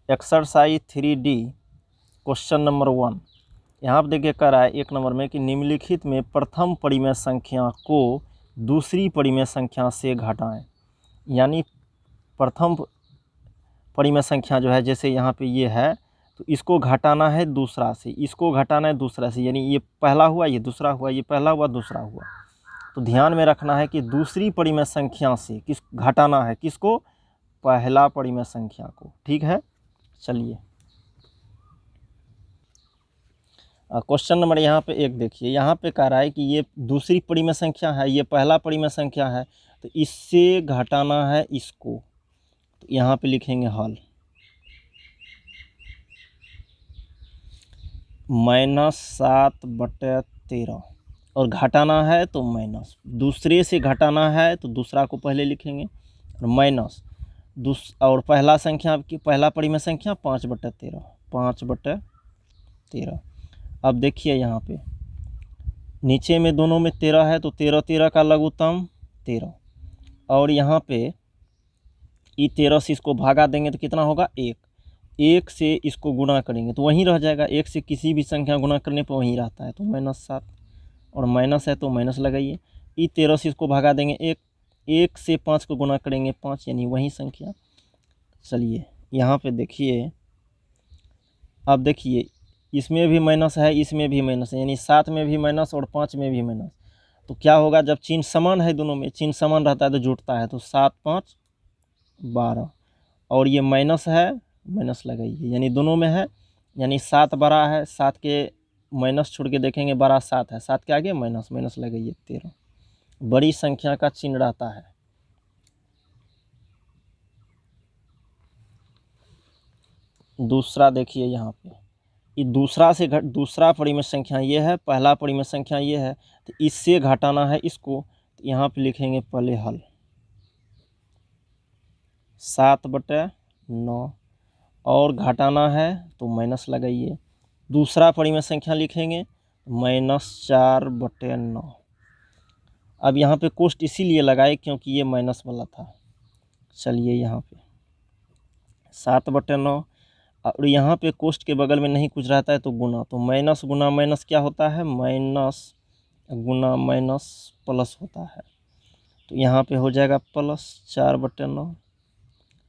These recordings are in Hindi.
Exercise 3D question number 1। यहाँ पर देखिए कह रहा है 1 नंबर में कि निम्नलिखित में प्रथम परिमेय संख्या को दूसरी परिमेय संख्या से घटाएं। यानी प्रथम परिमेय संख्या जो है, जैसे यहाँ पे ये है तो इसको घटाना है दूसरा से, इसको घटाना है दूसरा से, यानी ये पहला हुआ, ये दूसरा हुआ, ये पहला हुआ, दूसरा हुआ। तो ध्यान में रखना है कि दूसरी परिमेय संख्या से किस घटाना है, किसको? पहला परिमेय संख्या को। ठीक है, चलिए क्वेश्चन नंबर यहाँ पे 1 देखिए। यहाँ पे कह रहा है कि ये दूसरी परिमेय संख्या है, ये पहला परिमेय संख्या है, तो इससे घटाना है इसको। तो यहाँ पे लिखेंगे हल -7/13, और घटाना है तो माइनस, दूसरे से घटाना है तो दूसरा को पहले लिखेंगे और माइनस और पहला संख्या की पहला परिमेय संख्या 5/13, 5/13। अब देखिए यहाँ पे नीचे में दोनों में 13 है, तो 13 का लघुत्तम 13, और यहाँ पे ये 13 से इसको भागा देंगे तो कितना होगा? 1। 1 से इसको गुणा करेंगे तो वहीं रह जाएगा, 1 से किसी भी संख्या गुणा करने पर वहीं रहता है, तो -7, और माइनस है तो माइनस लगाइए। ये 13 से इसको भागा देंगे 1, 1 से 5 को गुणा करेंगे 5, यानी वही संख्या। चलिए यहाँ पे देखिए, अब देखिए इसमें भी माइनस है, इसमें भी माइनस है, यानी 7 में भी माइनस और 5 में भी माइनस। तो क्या होगा? जब चिन्ह समान है, दोनों में चिन्ह समान रहता है तो जुड़ता है, तो 7 5 12, और ये माइनस है, माइनस लगाइए, यानी दोनों में है, यानी 7 बड़ा है, 7 के माइनस छोड़ के देखेंगे, बड़ा 7 है, 7 के आगे माइनस, माइनस लगाइए 13। बड़ी संख्या का चिन्ह रहता है। दूसरा देखिए यहाँ पे, ये दूसरा से दूसरा परिमेय संख्या ये है, पहला परिमेय संख्या ये है, तो इससे घटाना है इसको, तो यहाँ पे लिखेंगे पहले हल 7/9, और घटाना है तो माइनस लगाइए। दूसरा परिमेय संख्या लिखेंगे -4/9। अब यहाँ पे कोष्ट इसीलिए लगाए क्योंकि ये माइनस वाला था। चलिए यहाँ पे 7/9, और यहाँ पे कोष्ट के बगल में नहीं कुछ रहता है तो गुना, तो माइनस गुना माइनस क्या होता है? माइनस गुना माइनस प्लस होता है, तो यहाँ पे हो जाएगा +4/9।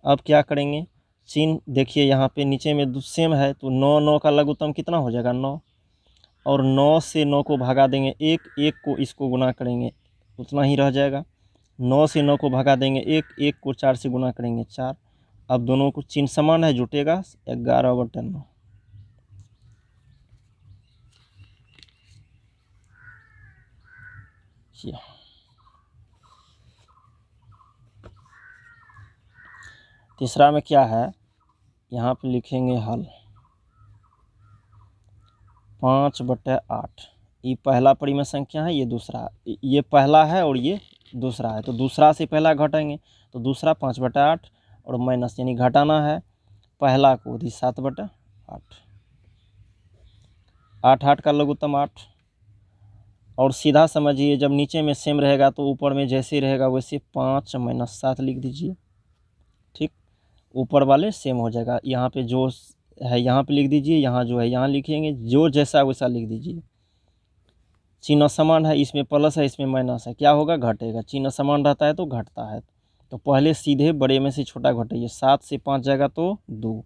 अब क्या करेंगे? चिन्ह देखिए यहाँ पे नीचे में सेम है, तो 9 9 का लघुत्तम कितना हो जाएगा? 9, और 9 से 9 को भागा देंगे 1, 1 को इसको गुना करेंगे उतना ही रह जाएगा। 9 से 9 को भागा देंगे 1, 1 को 4 से गुना करेंगे 4। अब दोनों को चिन्ह समान है, जुटेगा 11/9। तीसरा में क्या है? यहाँ पे लिखेंगे हल 5/8। ये पहला परिमेय संख्या है, ये दूसरा, ये पहला है और ये दूसरा है, तो दूसरा से पहला घटाएंगे, तो दूसरा 5/8 और माइनस, यानी घटाना है पहला को, 7/8। 8 8 का लघुत्तम 8, और सीधा समझिए जब नीचे में सेम रहेगा तो ऊपर में जैसे रहेगा वैसे 5 - 7 लिख दीजिए। ठीक, ऊपर वाले सेम हो जाएगा, यहाँ पे जो है यहाँ पे लिख दीजिए, यहाँ जो है यहाँ लिखेंगे, जो जैसा वैसा लिख दीजिए। चिन्ह समान है, इसमें प्लस है, इसमें माइनस है, क्या होगा? घटेगा। चिन्ह समान रहता है तो घटता है, तो पहले सीधे बड़े में से छोटा घटाइए। 7 से 5 जाएगा तो 2,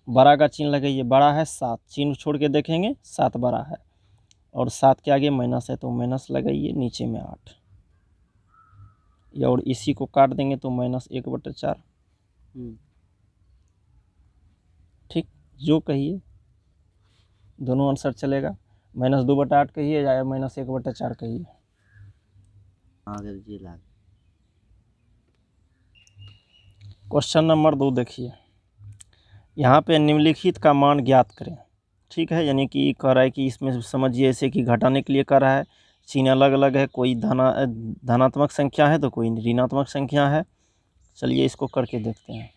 बड़ा का चिन्ह लगाइए, बड़ा है 7, चिन्ह छोड़ के देखेंगे 7 बड़ा है, और 7 के आगे माइनस है तो माइनस लगाइए, नीचे में 8, और इसी को काट देंगे तो -1/4। ठीक, जो कहिए, दोनों आंसर चलेगा। -2/8 कहिए या -1/4 कहिए। क्वेश्चन नंबर 2 देखिए। यहाँ पे निम्नलिखित का मान ज्ञात करें। ठीक है, यानी कि कह रहा है कि इसमें समझिए ऐसे कि घटाने के लिए कर रहा है, चिन्ह अलग अलग है, कोई धनात्मक संख्या है तो कोई ऋणात्मक संख्या है। चलिए इसको करके देखते हैं।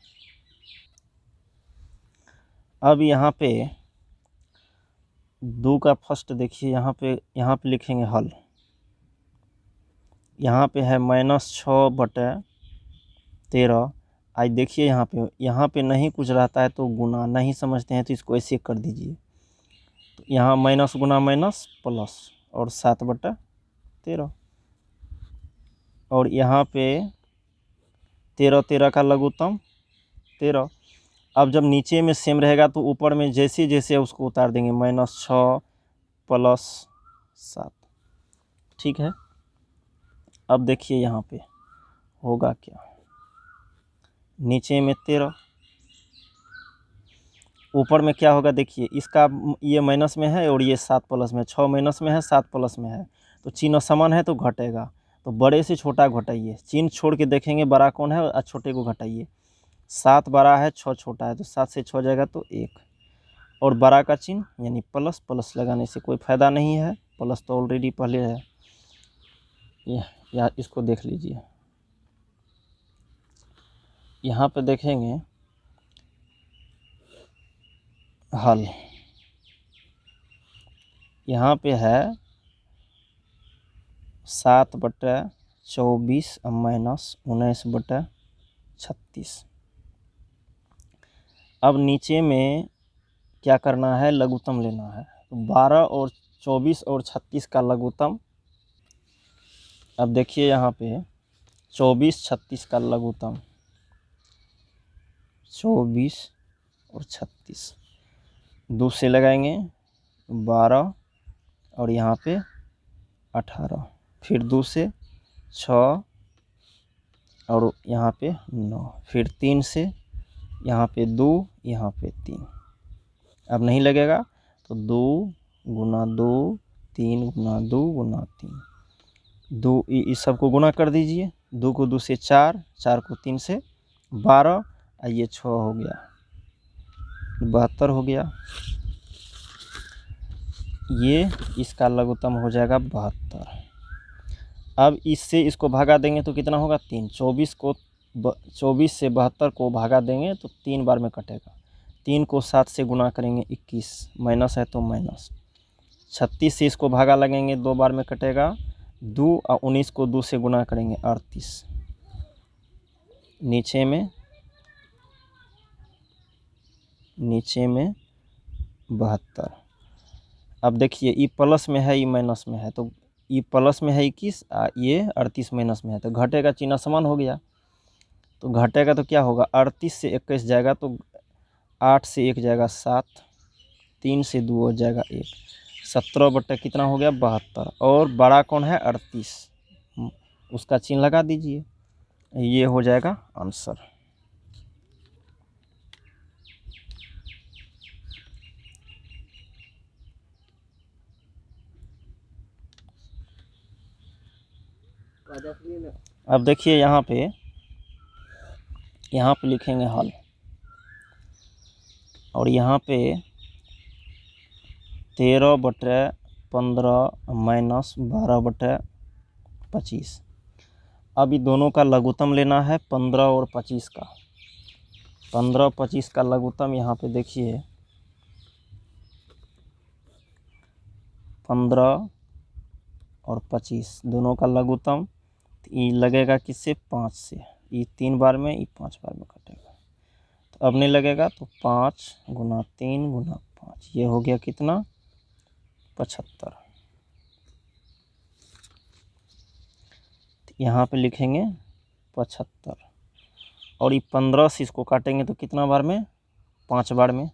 अब यहाँ पे 2 का फर्स्ट देखिए, यहाँ पे लिखेंगे हल, यहाँ पे है -6/13, आज देखिए यहाँ पे नहीं कुछ रहता है तो गुना नहीं समझते हैं तो इसको ऐसे कर दीजिए। तो यहाँ माइनस गुना माइनस प्लस और 7/13 और यहाँ पे 13 का लघुत्तम 13। अब जब नीचे में सेम रहेगा तो ऊपर में जैसे जैसे उसको उतार देंगे -6 +7। ठीक है। अब देखिए यहाँ पे होगा क्या, नीचे में 13 ऊपर में क्या होगा देखिए, इसका ये माइनस में है और ये 7 प्लस में, 6 माइनस में है 7 प्लस में है, तो चिन्ह समान है तो घटेगा। तो बड़े से छोटा घटाइए, चिन्ह छोड़ के देखेंगे बड़ा कौन है और छोटे को घटाइए। 7 बड़ा है 6 छोटा है, तो 7 से 6 जाएगा तो 1 और बड़ा का चिन्ह यानी प्लस, प्लस लगाने से कोई फ़ायदा नहीं है, प्लस तो ऑलरेडी पहले है। या इसको देख लीजिए, यहाँ पे देखेंगे हल, यहाँ पे है 7/24 -19/36। अब नीचे में क्या करना है, लघुत्तम लेना है। तो 12 और 24 और 36 का लघुत्तम। अब देखिए यहाँ पे 24 36 का लघुत्तम, 24 और 36 2 से लगाएंगे 12 और यहाँ पे 18, फिर 2 से 6 और यहाँ पे 9, फिर 3 से यहाँ पे 2, यहाँ पे 3। अब नहीं लगेगा तो 2 गुना 2, 3 गुना 2 गुना 3, 2 इस सबको गुना कर दीजिए। 2 को 2 से 4, 4 को 3 से 12 और ये 6 हो गया, 72 हो गया। ये इसका लघुत्तम हो जाएगा 72। अब इससे इसको भागा देंगे तो कितना होगा 3। 24 से 72 को भागा देंगे तो 3 बार में कटेगा। 3 को 7 से गुना करेंगे 21, माइनस है तो माइनस। 36 से इसको भागा लगेंगे 2 बार में कटेगा 2 और 19 को 2 से गुना करेंगे 38। नीचे में 72। अब देखिए ई प्लस में है ई माइनस में है, तो ई प्लस में है 21 ये 38 माइनस में है, तो घटेगा चिन्ह समान हो गया। तो घटेगा तो क्या होगा, 38 से 21 जाएगा तो 8 से 1 जाएगा 7, 3 से 2 हो जाएगा 1, 17 कितना हो गया 72। और बड़ा कौन है 38, उसका चिन्ह लगा दीजिए, ये हो जाएगा आंसर। अब देखिए यहाँ पे लिखेंगे हल और यहाँ पे 13/15 -12/25। अब ये दोनों का लघुत्तम लेना है 15 और 25 का। 15 25 का लघुत्तम यहाँ पे देखिए 15 और 25 दोनों का लघुत्तम ये लगेगा किससे 5 से, ये 3 बार में ये 5 बार में कटेगा। तो अब नहीं लगेगा तो 5 गुना 3 गुना 5, ये हो गया कितना 75। यहाँ पे लिखेंगे 75 और ये 15 से इसको काटेंगे तो कितना बार में 5 बार में,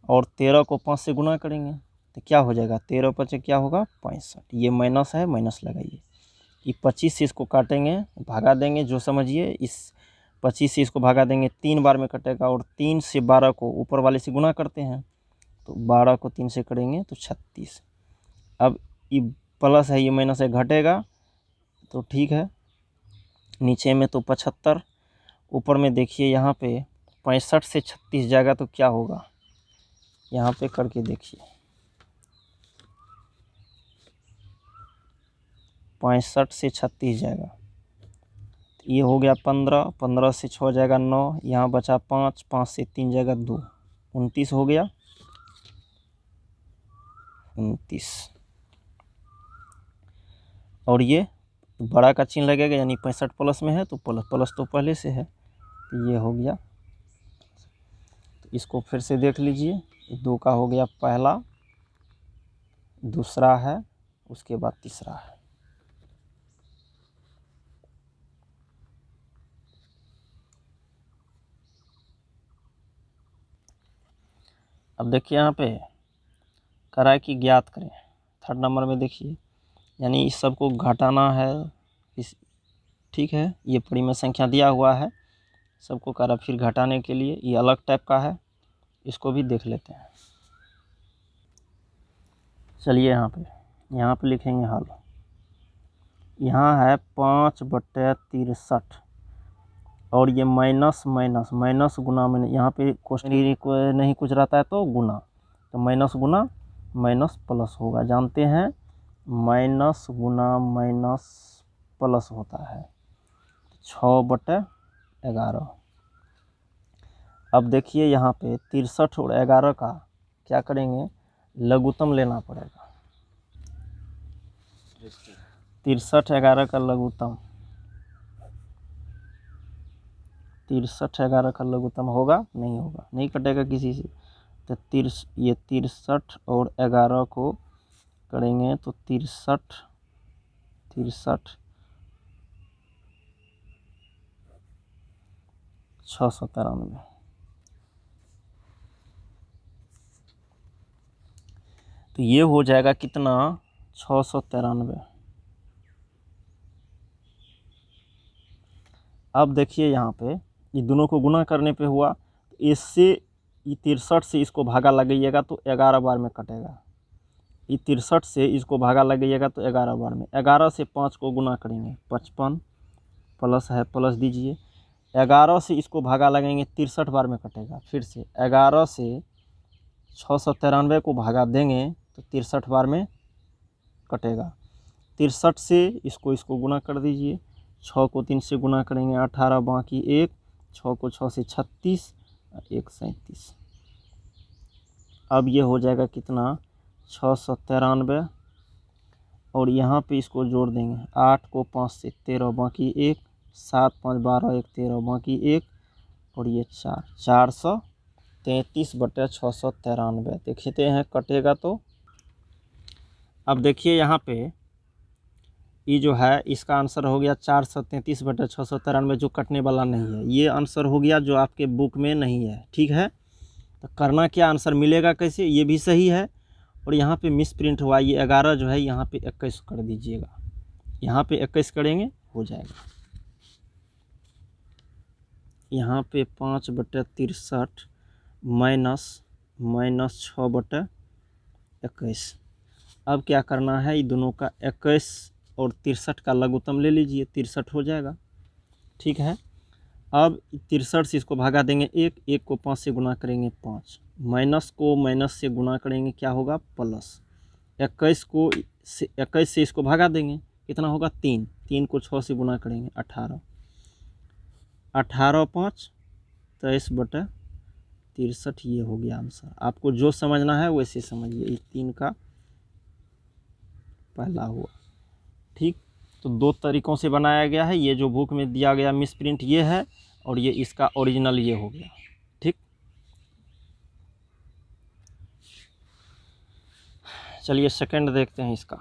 और 13 को 5 से गुना करेंगे तो क्या हो जाएगा 13 5 क्या होगा 65। ये माइनस है, माइनस लगाइए। ये 25 से इसको काटेंगे भागा देंगे, जो समझिए इस 25 से इसको भागा देंगे 3 बार में कटेगा, और 3 से 12 को ऊपर वाले से गुना करते हैं तो 12 को 3 से करेंगे तो 36। अब ये प्लस है ये माइनस है, घटेगा तो ठीक है। नीचे में तो 75, ऊपर में देखिए यहाँ पे 65 से 36 जाएगा तो क्या होगा, यहाँ पे करके देखिए 65 से 36 जाएगा तो ये हो गया 15, 15 से 6 जाएगा 9, यहाँ बचा 5, 5 से 3 जाएगा 2, 29 हो गया 29। और ये बड़ा का चिन्ह लगेगा यानी 65 प्लस में है तो प्लस तो पहले से है, तो ये हो गया। तो इसको फिर से देख लीजिए, 2 का हो गया पहला, दूसरा है, उसके बाद तीसरा है। अब देखिए यहाँ पे करा कि ज्ञात करें। 3rd नंबर में देखिए, यानी इस सब को घटाना है इस, ठीक है। ये परिमेय संख्या दिया हुआ है, सबको करा फिर घटाने के लिए, ये अलग टाइप का है, इसको भी देख लेते हैं। चलिए यहाँ पे लिखेंगे हल। यहाँ है 5/63 और ये माइनस माइनस माइनस गुना में, यहाँ पे क्वेश्चन नहीं कुछ रहता है तो गुना, तो माइनस गुना माइनस प्लस होगा। जानते हैं माइनस गुना माइनस प्लस होता है 6/11। अब देखिए यहाँ पे 63 और 11 का क्या करेंगे, लघुत्तम लेना पड़ेगा। 63 11 का लघुत्तम, 63 11 का लघुत्तम होगा, नहीं होगा, नहीं कटेगा किसी से। तो ये 63 और 11 को करेंगे तो 63 693। तो ये हो जाएगा कितना, 693। अब देखिए यहाँ पे ये दोनों को गुना करने पे हुआ, तो इससे ये 63 से इसको भागा लगाइएगा तो 11 बार में कटेगा। ये 63 से इसको भागा लगाइएगा तो 11 बार में, 11 से 5 को गुना करेंगे 55 प्लस है, प्लस दीजिए। 11 से इसको भागा लगाएंगे 63 बार में कटेगा। फिर से 11 से 693 को भागा देंगे तो 63 बार में कटेगा। 63 से इसको गुना कर दीजिए, 6 को 3 से गुना करेंगे 18, बाकी 1, 6 को 6 से 36, 1 37। अब ये हो जाएगा कितना, 693। और यहाँ पे इसको जोड़ देंगे, 8 को 5 से 13, बाकी 1, 7 5 12, 1 13, बाकी 1, और ये 4, 433/693। देखते हैं कटेगा तो। अब देखिए यहाँ पे ये जो है इसका आंसर हो गया 433/693, जो कटने वाला नहीं है। ये आंसर हो गया जो आपके बुक में नहीं है, ठीक है। तो करना क्या, आंसर मिलेगा कैसे, ये भी सही है। और यहाँ पे मिस प्रिंट हुआ, ये 11 जो है यहाँ पे 21 कर दीजिएगा, यहाँ पे 21 करेंगे हो जाएगा। यहाँ पे 5/63 माइनस 6/21। अब क्या करना है, ये दोनों का 21 और 63 का लघुत्तम ले लीजिए, 63 हो जाएगा, ठीक है। अब 63 से इसको भागा देंगे 1 को 5 से गुना करेंगे 5, माइनस को माइनस से गुना करेंगे क्या होगा, प्लस। 21 से इसको भागा देंगे, कितना होगा 3 को 6 से गुना करेंगे 18, 18 5 23/63। ये हो गया आंसर। आपको जो समझना है वैसे समझिए, इस 3 का पहला हुआ, ठीक। तो 2 तरीक़ों से बनाया गया है, ये जो बुक में दिया गया मिस प्रिंट ये है, और ये इसका ओरिजिनल ये हो गया, ठीक। चलिए सेकंड देखते हैं इसका।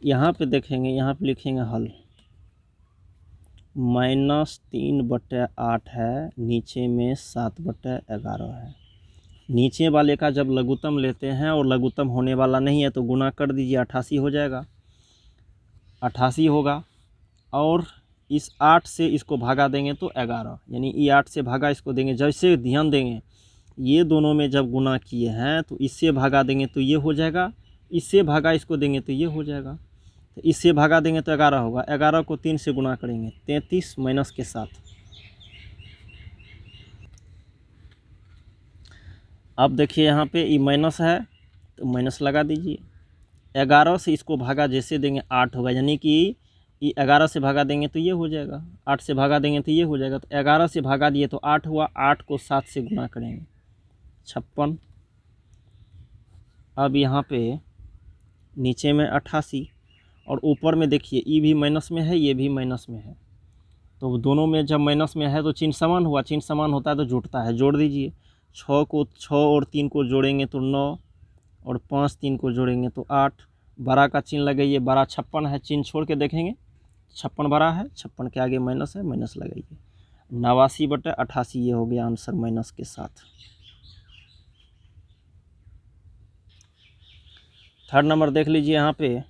यहाँ पे देखेंगे, यहाँ पे लिखेंगे हल, -3/8 है, नीचे में 7/11 है। नीचे वाले का जब लघुत्तम लेते हैं और लघुत्तम होने वाला नहीं है तो गुना कर दीजिए, 88 हो जाएगा, 88 होगा। और इस 8 से इसको भागा देंगे तो 11, यानी ये 8 से भागा इसको देंगे। जैसे ध्यान देंगे, ये दोनों में जब गुना किए हैं तो इससे भागा देंगे तो ये हो जाएगा, इससे भागा इसको देंगे तो ये हो जाएगा। तो इससे भागा देंगे तो 11 होगा, 11 को 3 से गुना करेंगे 33 माइनस के साथ। अब देखिए यहाँ पे ये माइनस है तो माइनस लगा दीजिए। 11 से इसको भागा जैसे देंगे 8 होगा, यानी कि ये 11 से भागा देंगे तो ये हो जाएगा, 8 से भागा देंगे तो ये हो जाएगा। तो 11 से भागा दिए तो 8 हुआ, 8 को 7 से गुना करेंगे 56। अब यहाँ पे नीचे में 88 और ऊपर में देखिए ये भी माइनस में है, ये भी माइनस में है, तो दोनों में जब माइनस में है तो चिन्ह समान हुआ, चिन्ह समान होता है तो जुटता है। जोड़ दीजिए, 6 और 3 को जोड़ेंगे तो 9, और 5 3 को जोड़ेंगे तो 8। बड़ा का चिन्ह लगाइए, बड़ा 56 है, चिन्ह छोड़ के देखेंगे 56 बड़ा है, 56 के आगे माइनस है, माइनस लगाइए। 89/88 ये हो गया आंसर माइनस के साथ। थर्ड नंबर देख लीजिए, यहाँ पे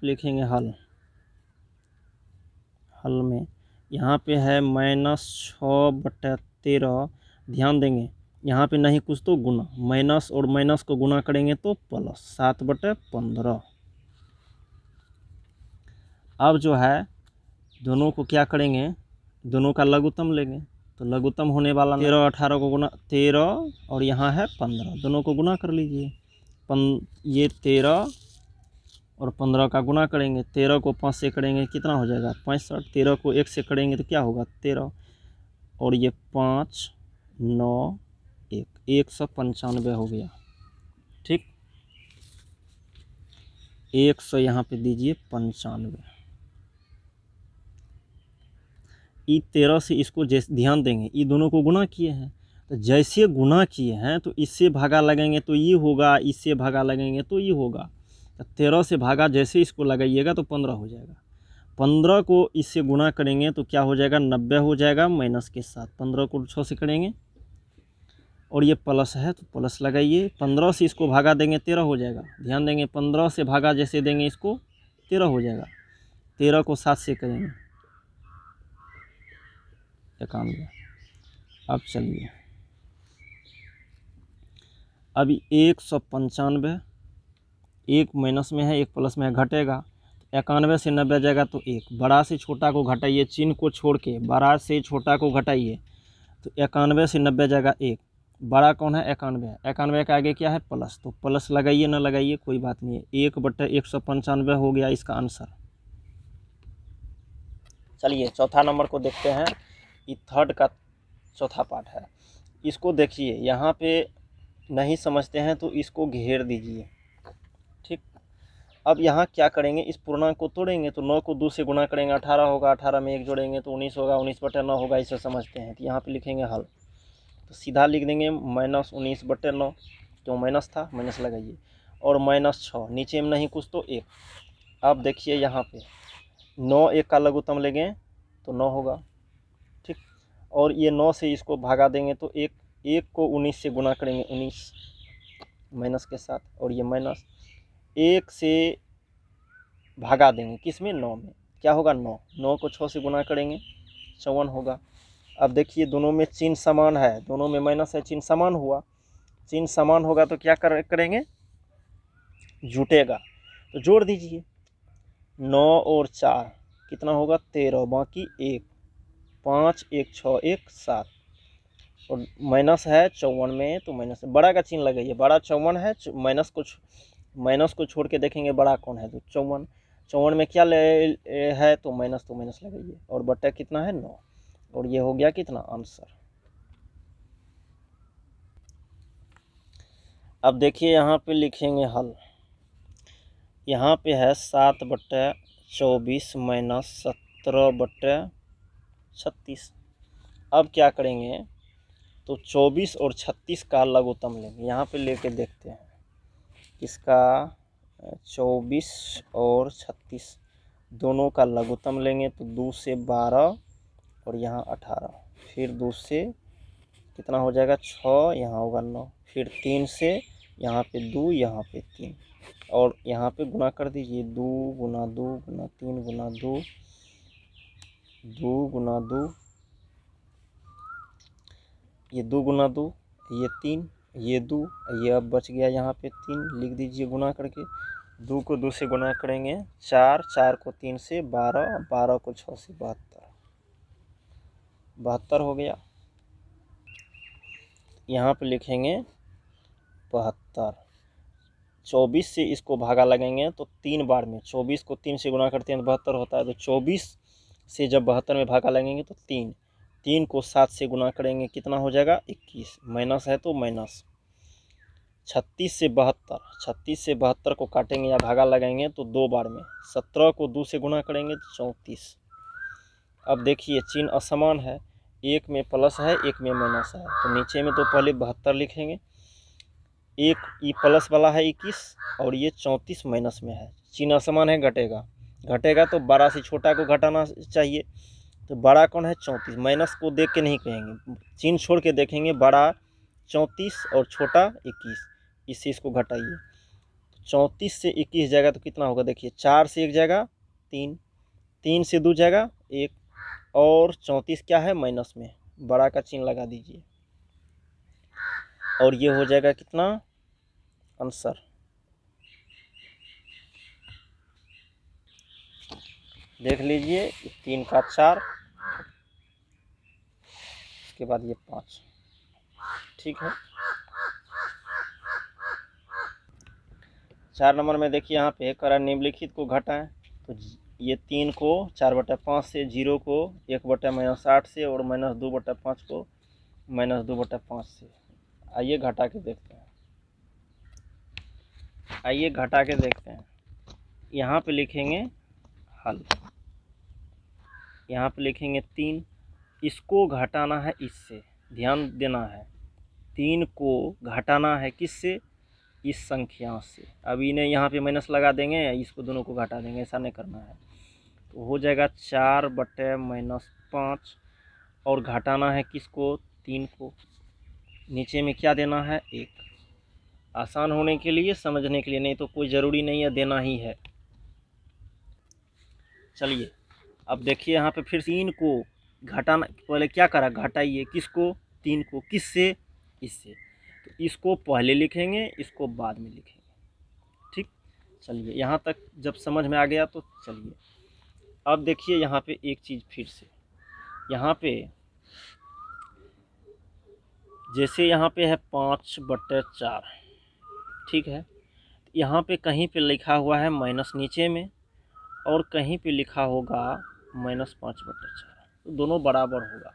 लिखेंगे हल। हल में यहाँ पे है -6/13। ध्यान देंगे यहाँ पे नहीं कुछ तो गुना, माइनस और माइनस को गुना करेंगे तो प्लस 7/15। अब जो है दोनों को क्या करेंगे, दोनों का लघुत्तम लेंगे। तो लघुत्तम होने वाला 13 18 को गुना 13 और यहाँ है 15, दोनों को गुना कर लीजिए। ये 13 और 15 का गुना करेंगे। 13 को 5 से करेंगे कितना हो जाएगा 65। 13 को 1 से करेंगे तो क्या होगा 13, और ये 5 9 1 195 हो गया। ठीक, 100 यहाँ पे दीजिए 95। ई 13 से इसको जैसे ध्यान देंगे, ये दोनों को गुना किए हैं, तो जैसे गुना किए हैं तो इससे भागा लगेंगे तो ये होगा, इससे भागा लगेंगे तो ये होगा। तो 13 से भागा जैसे इसको लगाइएगा तो 15 हो जाएगा। 15 को इससे गुना करेंगे तो क्या हो जाएगा 90 हो जाएगा माइनस के साथ। 15 को 6 से करेंगे और ये प्लस है तो प्लस लगाइए। 15 से इसको भागा देंगे 13 हो जाएगा। ध्यान देंगे 15 से भागा जैसे देंगे इसको 13 हो जाएगा। 13 को 7 से करेंगे 91। अब चलिए, अभी 195, एक माइनस में है एक प्लस में है, घटेगा। 91 से 90 जाएगा तो 1। बड़ा से छोटा को घटाइए, चिन्ह को छोड़ के बड़ा से छोटा को घटाइए तो 91 से 90 जाएगा 1। बड़ा कौन है 91 है, 91 के आगे क्या है प्लस, तो प्लस लगाइए ना लगाइए कोई बात नहीं है। 1/195 हो गया इसका आंसर। चलिए चौथा नंबर को देखते हैं। ये थर्ड का चौथा पार्ट है। इसको देखिए, यहाँ पे नहीं समझते हैं तो इसको घेर दीजिए। ठीक, अब यहाँ क्या करेंगे, इस पूर्णांक को तोड़ेंगे तो 9 को 2 से गुना करेंगे 18 होगा, 18 में 1 जोड़ेंगे तो 19 होगा, 19/9 होगा। इसे समझते हैं तो यहाँ पे लिखेंगे हल। तो सीधा लिख देंगे -19/9, क्यों माइनस था माइनस लगाइए, और -6 नीचे में नहीं कुछ तो 1। अब देखिए यहाँ पे 9 1 का लघुत्तम लेंगे तो 9 होगा। ठीक, और ये 9 से इसको भागा देंगे तो 1 को 19 से गुना करेंगे 19 माइनस के साथ, और ये माइनस 1 से भागा देंगे किस में 9 में, क्या होगा 9 को 6 से गुना करेंगे 54 होगा। अब देखिए दोनों में चिन्ह समान है, दोनों में माइनस है, चिन्ह समान हुआ। चिन्ह समान होगा तो क्या करेंगे जुटेगा, तो जोड़ दीजिए। 9 और 4 कितना होगा 13, बाकी 1, 5 1 6 1 7, और माइनस है 54 में तो माइनस बड़ा का चिन्ह लगाइए। बड़ा 54 है, माइनस को छोड़ के देखेंगे बड़ा कौन है तो 54 में क्या है तो माइनस लगाइए, और बट्टा कितना है 9, और ये हो गया कितना आंसर। अब देखिए यहाँ पे लिखेंगे हल। यहाँ पे है 7/24 - 17/36। अब क्या करेंगे तो 24 और 36 का लघुत्तम लेंगे। यहाँ पे लेके देखते हैं इसका 24 और 36 दोनों का लघुत्तम लेंगे तो 2 से 12 और यहाँ 18, फिर 2 से कितना हो जाएगा 6, यहाँ होगा 9, फिर 3 से यहाँ पे 2 यहाँ पे 3, और यहाँ पे गुना कर दीजिए 2 गुना 2 गुना 3 गुना 2 2 गुना 2, ये 2 गुना 2, ये 3, ये 2, ये अब बच गया यहाँ पे 3, लिख दीजिए गुना करके। 2 को 2 से गुना करेंगे 4, 4 को 3 से 12, 12 को 6 से 72 हो गया। यहाँ पे लिखेंगे 72। 24 से इसको भागा लगेंगे तो 3 बार में, 24 को 3 से गुना करते हैं तो 72 होता है, तो 24 से जब 72 में भागा लगेंगे तो 3 को 7 से गुना करेंगे कितना हो जाएगा 21, माइनस है तो माइनस। 36 से 72 को काटेंगे या भागा लगाएंगे तो 2 बार में, 17 को 2 से गुना करेंगे तो 34, अब देखिए चिन्ह असमान है, एक में प्लस है एक में माइनस है, तो नीचे में तो पहले 72 लिखेंगे। एक ये प्लस वाला है 21 और ये 34 माइनस में है, चिन्ह असमान है, घटेगा। घटेगा तो बड़ा से छोटा को घटाना चाहिए, तो बड़ा कौन है 34, माइनस को देख के नहीं कहेंगे, चिन्ह छोड़ के देखेंगे, बड़ा 34 और छोटा 21, इससे इसको घटाइए। 34 से 21 जाएगा तो कितना होगा, देखिए 4 से 1 जाएगा 3, 3 से 2 जाएगा 1, और 34 क्या है माइनस में, बड़ा का चिन्ह लगा दीजिए, और ये हो जाएगा कितना आंसर। देख लीजिए 3 का 4, इसके बाद ये 5, ठीक है। 4 नंबर में देखिए यहाँ पे करा निम्नलिखित को घटाएं, तो ये 3 को 4/5 से, 0 को 1/-8 से, और -2/5 को -2/5 से। आइए घटा के देखते हैं, आइए घटा के देखते हैं। यहाँ पे लिखेंगे हल, यहाँ पे लिखेंगे 3, इसको घटाना है इससे, ध्यान देना है, 3 को घटाना है किससे, इस संख्या से। अब इन्हें यहाँ पे माइनस लगा देंगे, इसको दोनों को घटा देंगे, ऐसा नहीं करना है। तो हो जाएगा 4/-5, और घटाना है किसको, 3 को। नीचे में क्या देना है 1, आसान होने के लिए, समझने के लिए, नहीं तो कोई ज़रूरी नहीं है देना ही है। चलिए अब देखिए यहाँ पे फिर 3 को घटाना, पहले क्या करा, घटाइए किसको, 3 को, किससे, इससे। तो इसको पहले लिखेंगे, इसको बाद में लिखेंगे, ठीक। चलिए यहाँ तक जब समझ में आ गया तो चलिए अब देखिए यहाँ पे एक चीज़ फिर से, यहाँ पे जैसे यहाँ पे है 5/4, ठीक है। यहाँ पे कहीं पे लिखा हुआ है माइनस नीचे में, और कहीं पे लिखा होगा -5/4, तो दोनों बराबर होगा।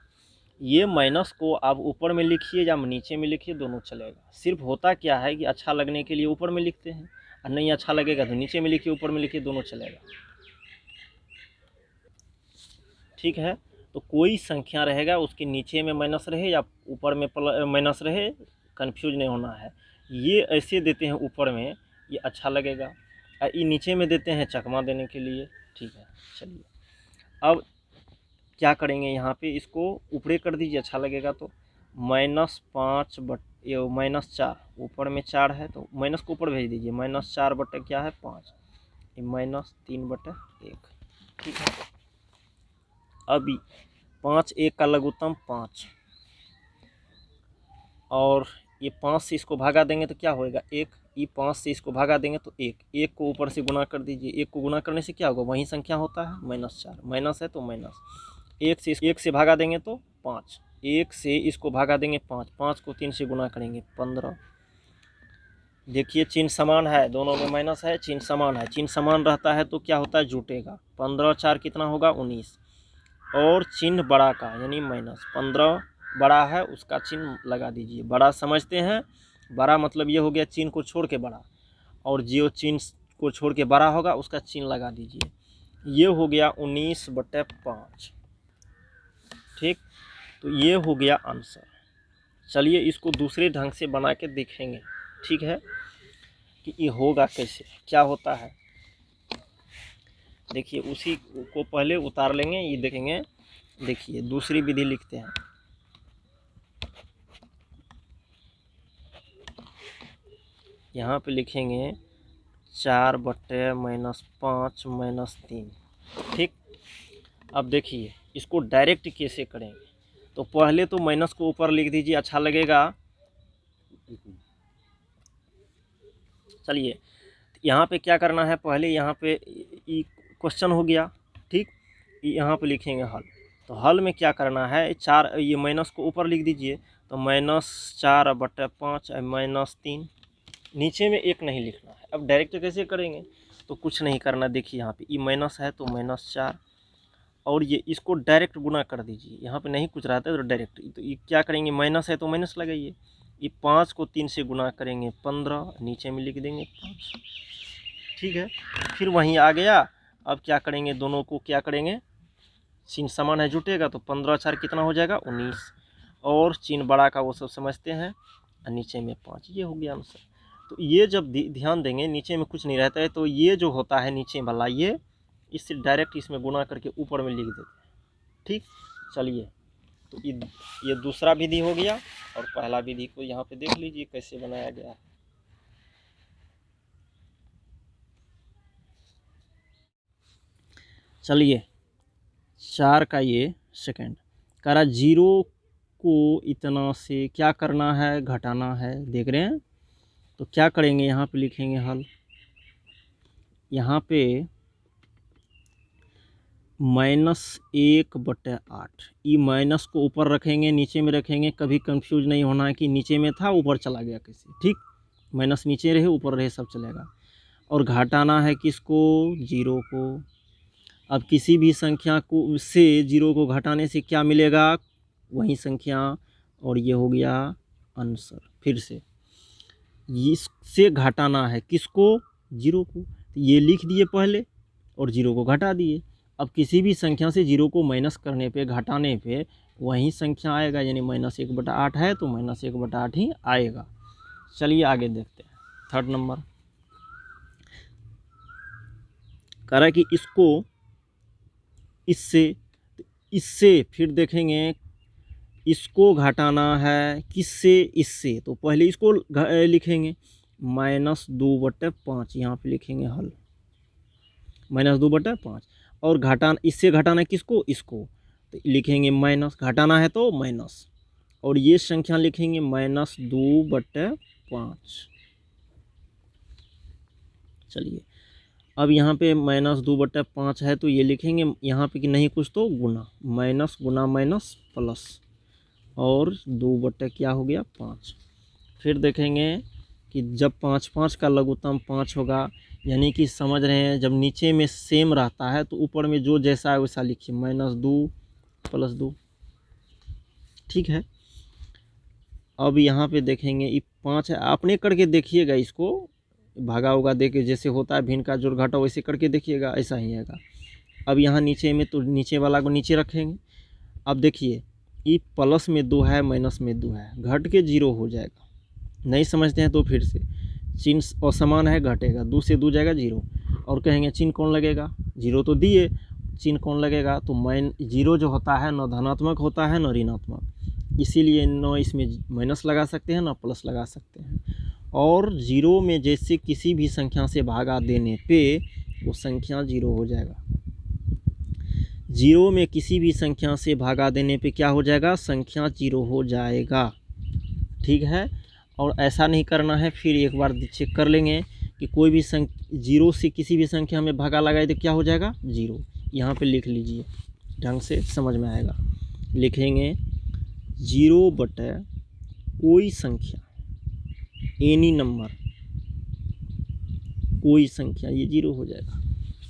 ये माइनस को आप ऊपर में लिखिए या नीचे में लिखिए, दोनों चलेगा। सिर्फ होता क्या है कि अच्छा लगने के लिए ऊपर में लिखते हैं, और नहीं अच्छा लगेगा तो नीचे में लिखिए, ऊपर में लिखिए, दोनों चलेगा, ठीक है। तो कोई संख्या रहेगा उसके नीचे में माइनस रहे या ऊपर में माइनस रहे, कंफ्यूज नहीं होना है। ये ऐसे देते हैं ऊपर में, ये अच्छा लगेगा, और ये नीचे में देते हैं चकमा देने के लिए, ठीक है। चलिए अब क्या करेंगे, यहाँ पे इसको ऊपरे कर दीजिए, अच्छा लगेगा। तो -4, ऊपर में 4 है तो माइनस को ऊपर भेज दीजिए, -4 क्या है 5, ये -3/1, ठीक है। अभी 5 1 का लघुत्तम 5, और ये 5 से इसको भागा देंगे तो क्या होएगा 1, ये 5 से इसको भागा देंगे तो 1, 1 को ऊपर से गुना कर दीजिए, 1 को गुना करने से क्या होगा, वही संख्या होता है -4, माइनस है तो माइनस, 1 से भागा देंगे तो 5, 1 से इसको भागा देंगे 5, 5 को 3 से गुना करेंगे 15। देखिए चिन्ह समान है, दोनों में माइनस है, चिन्ह समान है, चिन्ह समान रहता है तो क्या होता है, जुटेगा। 15 और 4 कितना होगा 19, और चिन्ह बड़ा का यानी -15 बड़ा है, उसका चिन्ह लगा दीजिए। बड़ा समझते हैं, बड़ा मतलब ये हो गया चिन्ह को छोड़ के बड़ा, और जो चिन्ह को छोड़ के बड़ा होगा उसका चिन्ह लगा दीजिए। ये हो गया 19/5, ठीक। तो ये हो गया आंसर। चलिए इसको दूसरे ढंग से बना के देखेंगे, ठीक है, कि ये होगा कैसे, क्या होता है। देखिए उसी को पहले उतार लेंगे, ये देखेंगे। देखिए दूसरी विधि लिखते हैं, यहाँ पे लिखेंगे 4/-5-3, ठीक। अब देखिए इसको डायरेक्ट कैसे करेंगे, तो पहले तो माइनस को ऊपर लिख दीजिए, अच्छा लगेगा। चलिए यहाँ पे क्या करना है, पहले यहाँ पे क्वेश्चन हो गया, ठीक। यहाँ पे लिखेंगे हल, तो हल में क्या करना है, 4, ये माइनस को ऊपर लिख दीजिए, तो -4/5 -3, नीचे में 1 नहीं लिखना है। अब डायरेक्ट कैसे करेंगे, तो कुछ नहीं करना, देखिए यहाँ पे ये माइनस है तो -4, और ये इसको डायरेक्ट गुना कर दीजिए, यहाँ पे नहीं कुछ रहता है तो डायरेक्ट। तो ये क्या करेंगे, माइनस है तो माइनस लगाइए, ये 5 को 3 से गुना करेंगे 15, नीचे में लिख देंगे 5, ठीक है। फिर वहीं आ गया। अब क्या करेंगे, दोनों को क्या करेंगे, चिन्ह समान है जुटेगा तो 15 4 कितना हो जाएगा 19, और चिन्ह बड़ा का वो सब समझते हैं, और नीचे में 5, ये हो गया आंसर। तो ये जब ध्यान देंगे नीचे में कुछ नहीं रहता है, तो ये जो होता है नीचे वाला ये इससे डायरेक्ट इसमें गुना करके ऊपर में लिख देते हैं। ठीक, चलिए तो ये दूसरा विधि हो गया, और पहला विधि को यहाँ पे देख लीजिए कैसे बनाया गया है। चलिए 4 का ये सेकंड कह रहा 0 को इतना से क्या करना है, घटाना है, देख रहे हैं। तो क्या करेंगे, यहाँ पे लिखेंगे हल, यहाँ पे -1/8, ये माइनस को ऊपर रखेंगे नीचे में रखेंगे, कभी कंफ्यूज नहीं होना है कि नीचे में था ऊपर चला गया कैसे। ठीक, माइनस नीचे रहे ऊपर रहे सब चलेगा। और घटाना है किसको, 0 को। अब किसी भी संख्या को से 0 को घटाने से क्या मिलेगा, वही संख्या, और ये हो गया आंसर। फिर से इससे घटाना है किसको, 0 को, तो ये लिख दिए पहले और 0 को घटा दिए। अब किसी भी संख्या से 0 को माइनस करने पे, घटाने पे वही संख्या आएगा, यानी -1/8 है तो -1/8 ही आएगा। चलिए आगे देखते हैं। थर्ड नंबर कह रहा है कि इसको इससे फिर देखेंगे इसको घटाना है किससे, इससे, तो पहले इसको लिखेंगे -2/5, यहाँ पे लिखेंगे हल -2/5। और घटाना, इससे घटाना है किसको, इसको, तो लिखेंगे माइनस, घटाना है तो माइनस, और ये संख्या लिखेंगे -2/5। चलिए अब यहाँ पे -2/5 है तो ये लिखेंगे यहाँ पे कि नहीं कुछ तो गुना, माइनस गुना माइनस प्लस, और 2/ क्या हो गया 5। फिर देखेंगे कि जब 5 5 का लघुत्तम 5 होगा, यानी कि समझ रहे हैं जब नीचे में सेम रहता है तो ऊपर में जो जैसा है वैसा लिखिए, -2 + 2। ठीक है, अब यहाँ पे देखेंगे ये 5 है, आपने करके देखिएगा, इसको भागा होगा दे के जैसे होता है भिन्न का जोड़ घटा, वैसे करके देखिएगा, ऐसा ही आएगा। अब यहाँ नीचे में तो नीचे वाला को नीचे रखेंगे। अब देखिए ये प्लस में 2 है, माइनस में 2 है, घट के 0 हो जाएगा। नहीं समझते हैं तो फिर से चिन्ह असमान है, घटेगा, 2 से 2 जाएगा 0, और कहेंगे चिन्ह कौन लगेगा, 0 तो दिए, चिन्ह कौन लगेगा, तो 0 जो होता है न धनात्मक होता है न ऋणात्मक, इसीलिए न इसमें माइनस लगा सकते हैं न प्लस लगा सकते हैं। और 0 में जैसे किसी भी संख्या से भागा देने पे वो संख्या 0 हो जाएगा। 0 में किसी भी संख्या से भागा देने पे क्या हो जाएगा, संख्या 0 हो जाएगा। ठीक है, और ऐसा नहीं करना है, फिर एक बार चेक कर लेंगे कि कोई भी 0 से किसी भी संख्या में भागा लगाए तो क्या हो जाएगा 0। यहाँ पे लिख लीजिए, ढंग से समझ में आएगा। लिखेंगे 0/, कोई संख्या, एनी नंबर, कोई संख्या, ये 0 हो जाएगा।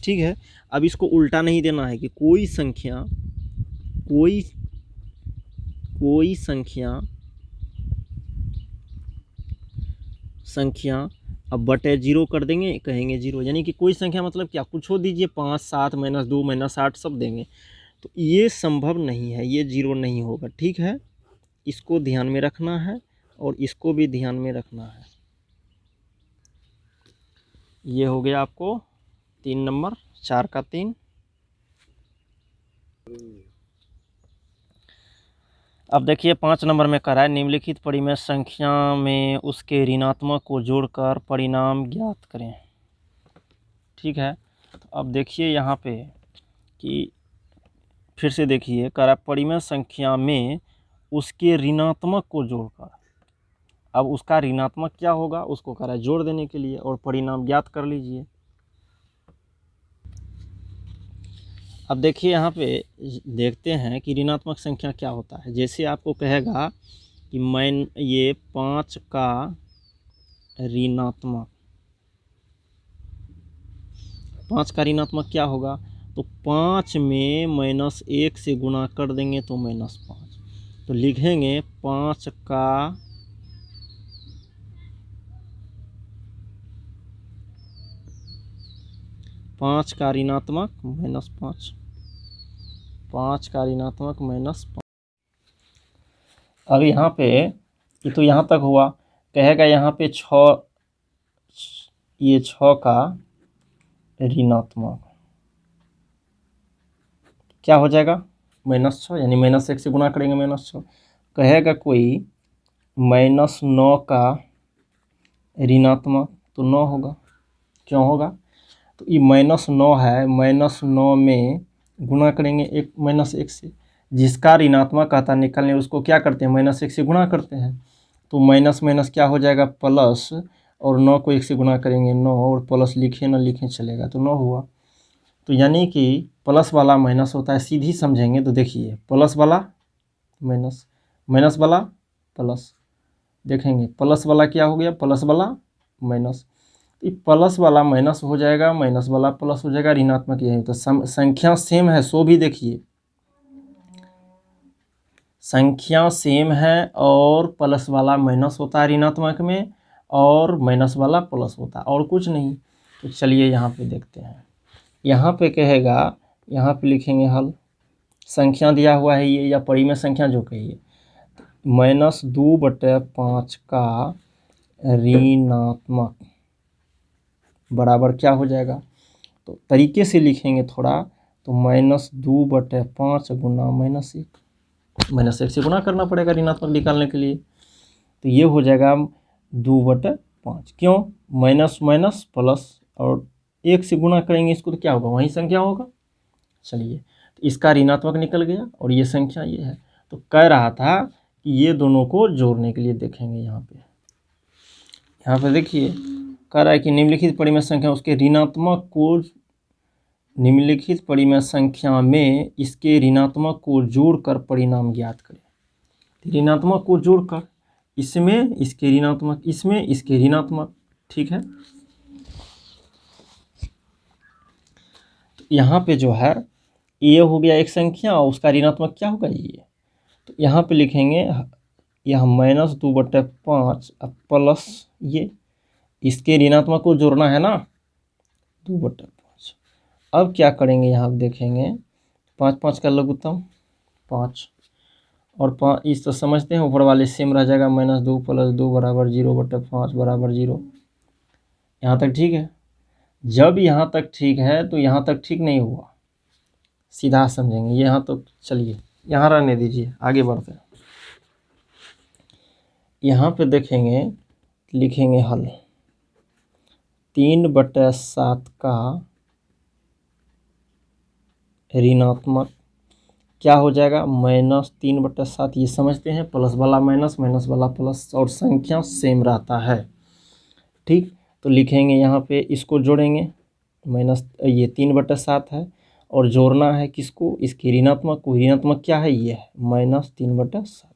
ठीक है, अब इसको उल्टा नहीं देना है कि कोई संख्या, कोई संख्या अब बटे 0 कर देंगे, कहेंगे 0, यानी कि कोई संख्या मतलब क्या, कुछ हो दीजिए, 5 7 -2 -8 सब देंगे, तो ये संभव नहीं है, ये 0 नहीं होगा। ठीक है, इसको ध्यान में रखना है और इसको भी ध्यान में रखना है। ये हो गया आपको 3 नंबर, 4 का 3। अब देखिए 5 नंबर में कह रहा है निम्नलिखित परिमेय संख्या में उसके ऋणात्मक को जोड़कर परिणाम ज्ञात करें। ठीक है, तो अब देखिए यहाँ पे कि फिर से देखिए कह रहा है परिमेय संख्या में उसके ऋणात्मक को जोड़कर, अब उसका ऋणात्मक क्या होगा उसको कह रहा है जोड़ देने के लिए, और परिणाम ज्ञात कर लीजिए। अब देखिए यहाँ पे देखते हैं कि ऋणात्मक संख्या क्या होता है। जैसे आपको कहेगा कि ये 5 का ऋणात्मक, 5 का ऋणात्मक क्या होगा, तो 5 में -1 से गुना कर देंगे तो -5, तो लिखेंगे 5 का ऋणात्मक -5। 5 का ऋणात्मक -5। अब यहाँ पे ये तो यहाँ तक हुआ, कहेगा यहाँ पे 6, ये 6 का ऋणात्मक क्या हो जाएगा, -6, यानी -1 से गुणा करेंगे -6। कहेगा कोई -9 का ऋणात्मक, तो 9 होगा। क्यों होगा, तो ये -9 है, -9 में गुणा करेंगे एक -1 से, जिसका ऋणात्मक आता निकलने उसको क्या करते हैं, -1 से गुणा करते हैं। तो माइनस माइनस क्या हो जाएगा, प्लस, और 9 को 1 से गुणा करेंगे 9, और प्लस लिखे ना लिखे चलेगा, तो 9 हुआ। तो यानी कि प्लस वाला माइनस होता है, सीधी समझेंगे तो देखिए, प्लस वाला माइनस, माइनस वाला प्लस, देखेंगे प्लस वाला क्या हो गया, प्लस वाला माइनस। तो प्लस वाला माइनस हो जाएगा, माइनस वाला प्लस हो जाएगा, ऋणात्मक यही। तो संख्या सेम है, सो भी देखिए संख्या सेम है, और प्लस वाला माइनस होता है ऋणात्मक में, और माइनस वाला प्लस होता है, और कुछ नहीं। तो चलिए यहाँ पे देखते हैं। यहाँ पे कहेगा, यहाँ पे लिखेंगे हल, संख्या दिया हुआ है ये, या परिमेय संख्या जो कहिए, -2/5 का ऋणात्मक बराबर क्या हो जाएगा। तो तरीके से लिखेंगे थोड़ा, तो -2/5 गुना -1, -1 से गुणा करना पड़ेगा ऋणात्मक निकालने के लिए। तो ये हो जाएगा 2/5। क्यों, माइनस माइनस प्लस, और 1 से गुणा करेंगे इसको तो क्या होगा, वही संख्या होगा। चलिए, तो इसका ऋणात्मक निकल गया, और ये संख्या ये है। तो कह रहा था कि ये दोनों को जोड़ने के लिए देखेंगे। यहाँ पे देखिए, कह रहा है कि निम्नलिखित परिमेय संख्या उसके ऋणात्मक को, निम्नलिखित परिमेय संख्या में इसके ऋणात्मक को जोड़कर परिणाम ज्ञात करें। ऋणात्मक को जोड़कर, इसमें इसके ऋणात्मक, इसमें इसके ऋणात्मक, ठीक है। तो यहाँ पे जो है ये हो गया एक संख्या, और उसका ऋणात्मक क्या होगा ये। तो यहाँ पे लिखेंगे, यह -2/5 प्लस ये, इसके ऋणात्मक को जोड़ना है ना, 2/5। अब क्या करेंगे, यहाँ देखेंगे 5 5 का लघुत्तम 5, और 5 इस तो समझते हैं, ऊपर वाले सेम रह जाएगा, -2 + 2 = 0/5 = 0। यहाँ तक ठीक है। जब यहाँ तक ठीक है, तो यहाँ तक ठीक नहीं हुआ, सीधा समझेंगे यहाँ तो। चलिए यहाँ रहने दीजिए, आगे बढ़ते हैं। यहाँ पे देखेंगे, लिखेंगे हल, 3/7 का ऋणात्मक क्या हो जाएगा, -3/7, ये समझते हैं, प्लस वाला माइनस, माइनस वाला प्लस, और संख्या सेम रहता है, ठीक। तो लिखेंगे यहाँ पे, इसको जोड़ेंगे, माइनस, ये 3/7 है, और जोड़ना है किसको, इसकी ऋणात्मक को। ऋणात्मक क्या है, ये है -3/7।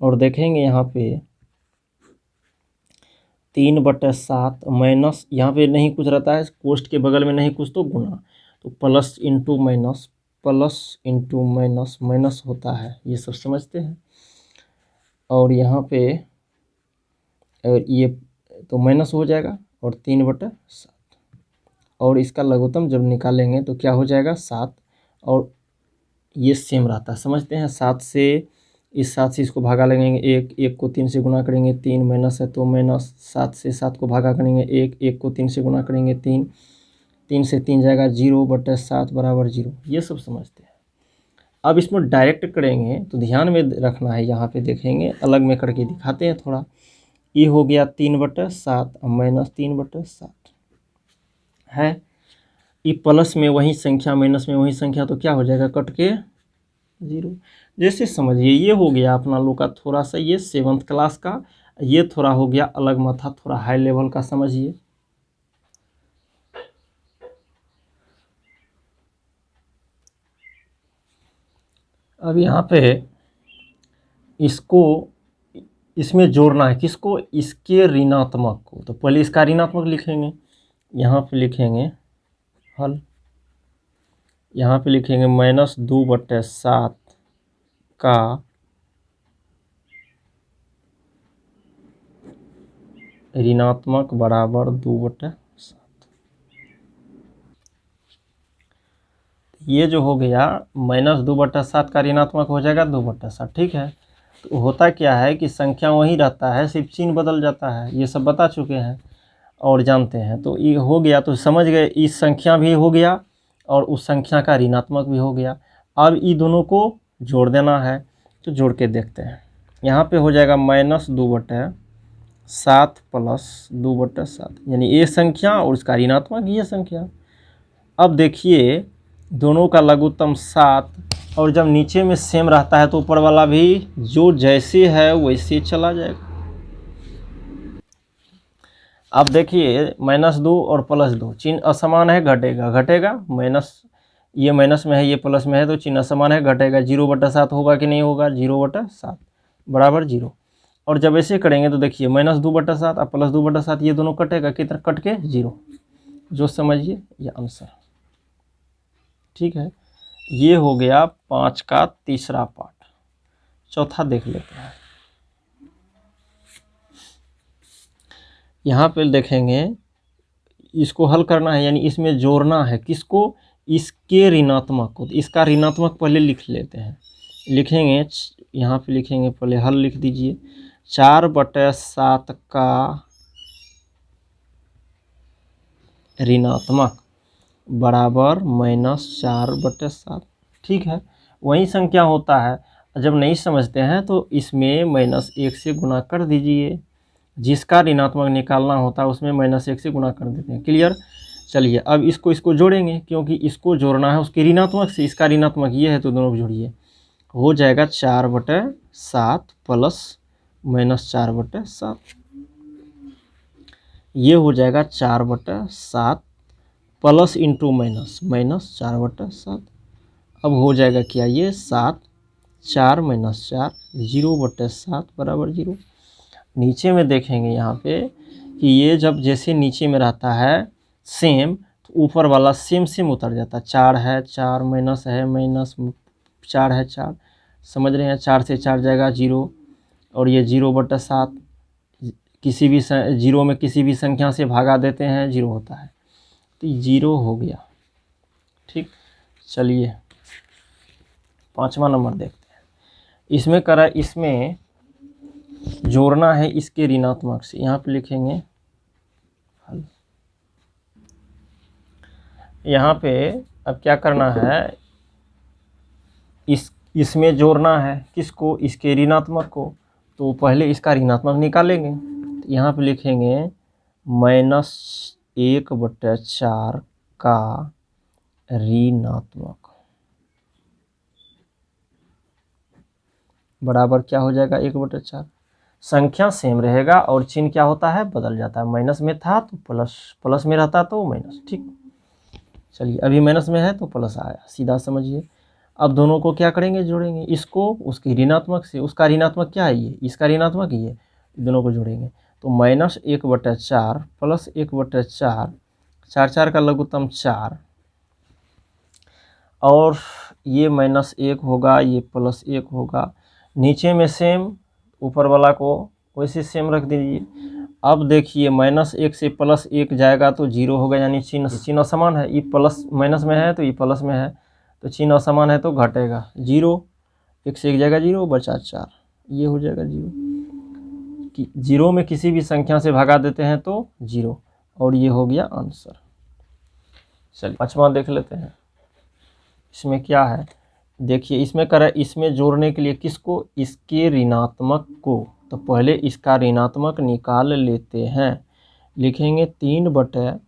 और देखेंगे यहाँ पे 3/7 माइनस, यहाँ पे नहीं कुछ रहता है, कोष्ठ के बगल में नहीं कुछ, तो गुना, तो plus into minus, plus into minus, minus होता है, ये सब समझते हैं। और यहाँ पे ये तो माइनस हो जाएगा, और 3/7, और इसका लघुत्तम जब निकालेंगे तो क्या हो जाएगा, 7, और ये सेम रहता है, समझते हैं। 7 से, इस 7 से इसको भागा लगेंगे 1, 1 को 3 से गुणा करेंगे 3, माइनस है तो माइनस, 7 से 7 को भागा करेंगे 1, 1 को 3 से गुणा करेंगे 3, 3 से 3 जाएगा 0/7 = 0, ये सब समझते हैं। अब इसमें डायरेक्ट करेंगे तो ध्यान में रखना है, यहाँ पे देखेंगे, अलग में करके दिखाते हैं थोड़ा। ये हो गया 3/7 -3/7 है, ये प्लस में वही संख्या, माइनस में वही संख्या, तो क्या हो जाएगा, कट के 0। जैसे समझिए, ये हो गया अपना लोग का थोड़ा सा, ये 7th क्लास का, ये थोड़ा हो गया अलग माथा, थोड़ा हाई लेवल का, समझिए। अब यहाँ पे इसको, इसमें जोड़ना है किसको, इसके ऋणात्मक को। तो पहले इसका ऋणात्मक लिखेंगे, यहाँ पे लिखेंगे हल, यहाँ पे लिखेंगे -2/7 का ऋणात्मक बराबर 2/7। ये जो हो गया -2/7 का ऋणात्मक हो जाएगा 2/7, ठीक है। तो होता क्या है कि संख्या वही रहता है, सिर्फ चिन्ह बदल जाता है, ये सब बता चुके हैं और जानते हैं। तो ये हो गया, तो समझ गए, इस संख्या भी हो गया और उस संख्या का ऋणात्मक भी हो गया। अब ये दोनों को जोड़ देना है, तो जोड़ के देखते हैं। यहाँ पे हो जाएगा -2/7 प्लस 2/7, यानी ये संख्या और उसका ऋणात्मक ये संख्या। अब देखिए दोनों का लघुत्तम 7, और जब नीचे में सेम रहता है तो ऊपर वाला भी जो जैसे है वैसे चला जाएगा। अब देखिए -2 और +2 चिन्ह असमान है, घटेगा घटेगा, माइनस ये माइनस में है ये प्लस में है तो चिन्ह असमान है, घटेगा। 0/7 होगा कि नहीं होगा, 0/7 बराबर 0। और जब ऐसे करेंगे तो देखिए -2/7 और +2/7 ये दोनों कटेगा, कितना कट के 0, जो समझिए ये आंसर, ठीक है। ये हो गया 5 का तीसरा पार्ट। चौथा देख लेते हैं। यहाँ पे देखेंगे, इसको हल करना है, यानी इसमें जोड़ना है किसको, इसके ऋणात्मक को। तो इसका ऋणात्मक पहले लिख लेते हैं, लिखेंगे यहाँ पे लिखेंगे, पहले हल लिख दीजिए। 4/7 का ऋणात्मक बराबर -4/7, ठीक है। वही संख्या होता है, जब नहीं समझते हैं तो इसमें -1 से गुणा कर दीजिए, जिसका ऋणात्मक निकालना होता है उसमें -1 से गुणा कर देते हैं। क्लियर। चलिए अब इसको जोड़ेंगे, क्योंकि इसको जोड़ना है उसके ऋणात्मक से, इसका ऋणात्मक ये है तो दोनों को जोड़िए, हो जाएगा 4/7 प्लस -4/7, ये हो जाएगा 4/7 प्लस इंटू माइनस -4/7। अब हो जाएगा क्या, ये 7 4 -4 0/7 बराबर 0। नीचे में देखेंगे यहाँ पे कि ये जब जैसे नीचे में रहता है सेम, तो ऊपर वाला सेम सेम उतर जाता है। 4 है 4, माइनस है माइनस, 4 है 4, समझ रहे हैं। 4 से 4 जाएगा 0, और ये 0/7 किसी भी 0 में किसी भी संख्या से भागा देते हैं 0 होता है, तो 0 हो गया, ठीक। चलिए 5वां नंबर देखते हैं। इसमें करा, इसमें जोड़ना है इसके ऋणात्मक से, यहाँ पे लिखेंगे हल। यहाँ पे अब क्या करना है, इसमें जोड़ना है किसको, इसके ऋणात्मक को। तो पहले इसका ऋणात्मक निकालेंगे, तो यहाँ पे लिखेंगे -1/4 का ऋणात्मक बराबर क्या हो जाएगा 1/4। संख्या सेम रहेगा और चिन्ह क्या होता है, बदल जाता है। माइनस में था तो प्लस, प्लस में रहता तो माइनस, ठीक। चलिए अभी माइनस में है तो प्लस आया, सीधा समझिए। अब दोनों को क्या करेंगे, जोड़ेंगे, इसको उसकी ऋणात्मक से, उसका ऋणात्मक क्या है ये, इसका ऋणात्मक ये, दोनों को जोड़ेंगे तो -1/4 प्लस 1/4, 4 4 का लघुत्तम 4, और ये -1 होगा, ये +1 होगा। नीचे में सेम, ऊपर वाला को वैसे सेम रख दीजिए। अब देखिए -1 से +1 जाएगा तो 0 होगा, यानी चिन्ह समान है। ये प्लस माइनस में है तो ये प्लस में है, तो चिन्ह असमान है तो घटेगा 0, 1 से 1 जाएगा 0, बचा 4, ये हो जाएगा 0। 0 में किसी भी संख्या से भागा देते हैं तो 0, और ये हो गया आंसर। चलिए 5वां देख लेते हैं। इसमें क्या है देखिए, इसमें करें, इसमें जोड़ने के लिए किसको, इसके ऋणात्मक को। तो पहले इसका ऋणात्मक निकाल लेते हैं, लिखेंगे 3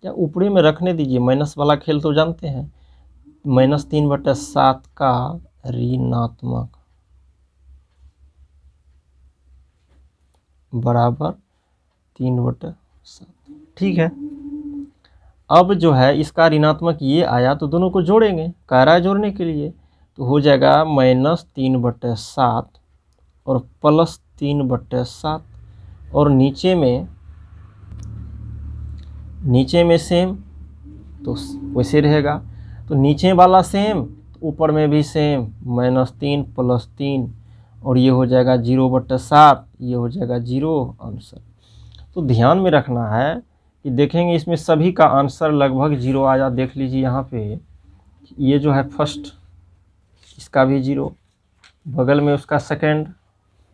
या ऊपरी में रखने दीजिए, माइनस वाला खेल तो जानते हैं। -3/7 का ऋणात्मक बराबर 3/7, ठीक है। अब जो है इसका ऋणात्मक ये आया तो दोनों को जोड़ेंगे, कह रहा है जोड़ने के लिए, तो हो जाएगा -3/7 और +3/7, और नीचे में सेम तो वैसे रहेगा, तो नीचे वाला सेम तो ऊपर में भी सेम, -3 + 3, और ये हो जाएगा 0/7, ये हो जाएगा 0 आंसर। तो ध्यान में रखना है कि देखेंगे इसमें सभी का आंसर लगभग 0 आया। देख लीजिए यहाँ पे ये जो है फर्स्ट, इसका भी 0, बगल में उसका सेकंड,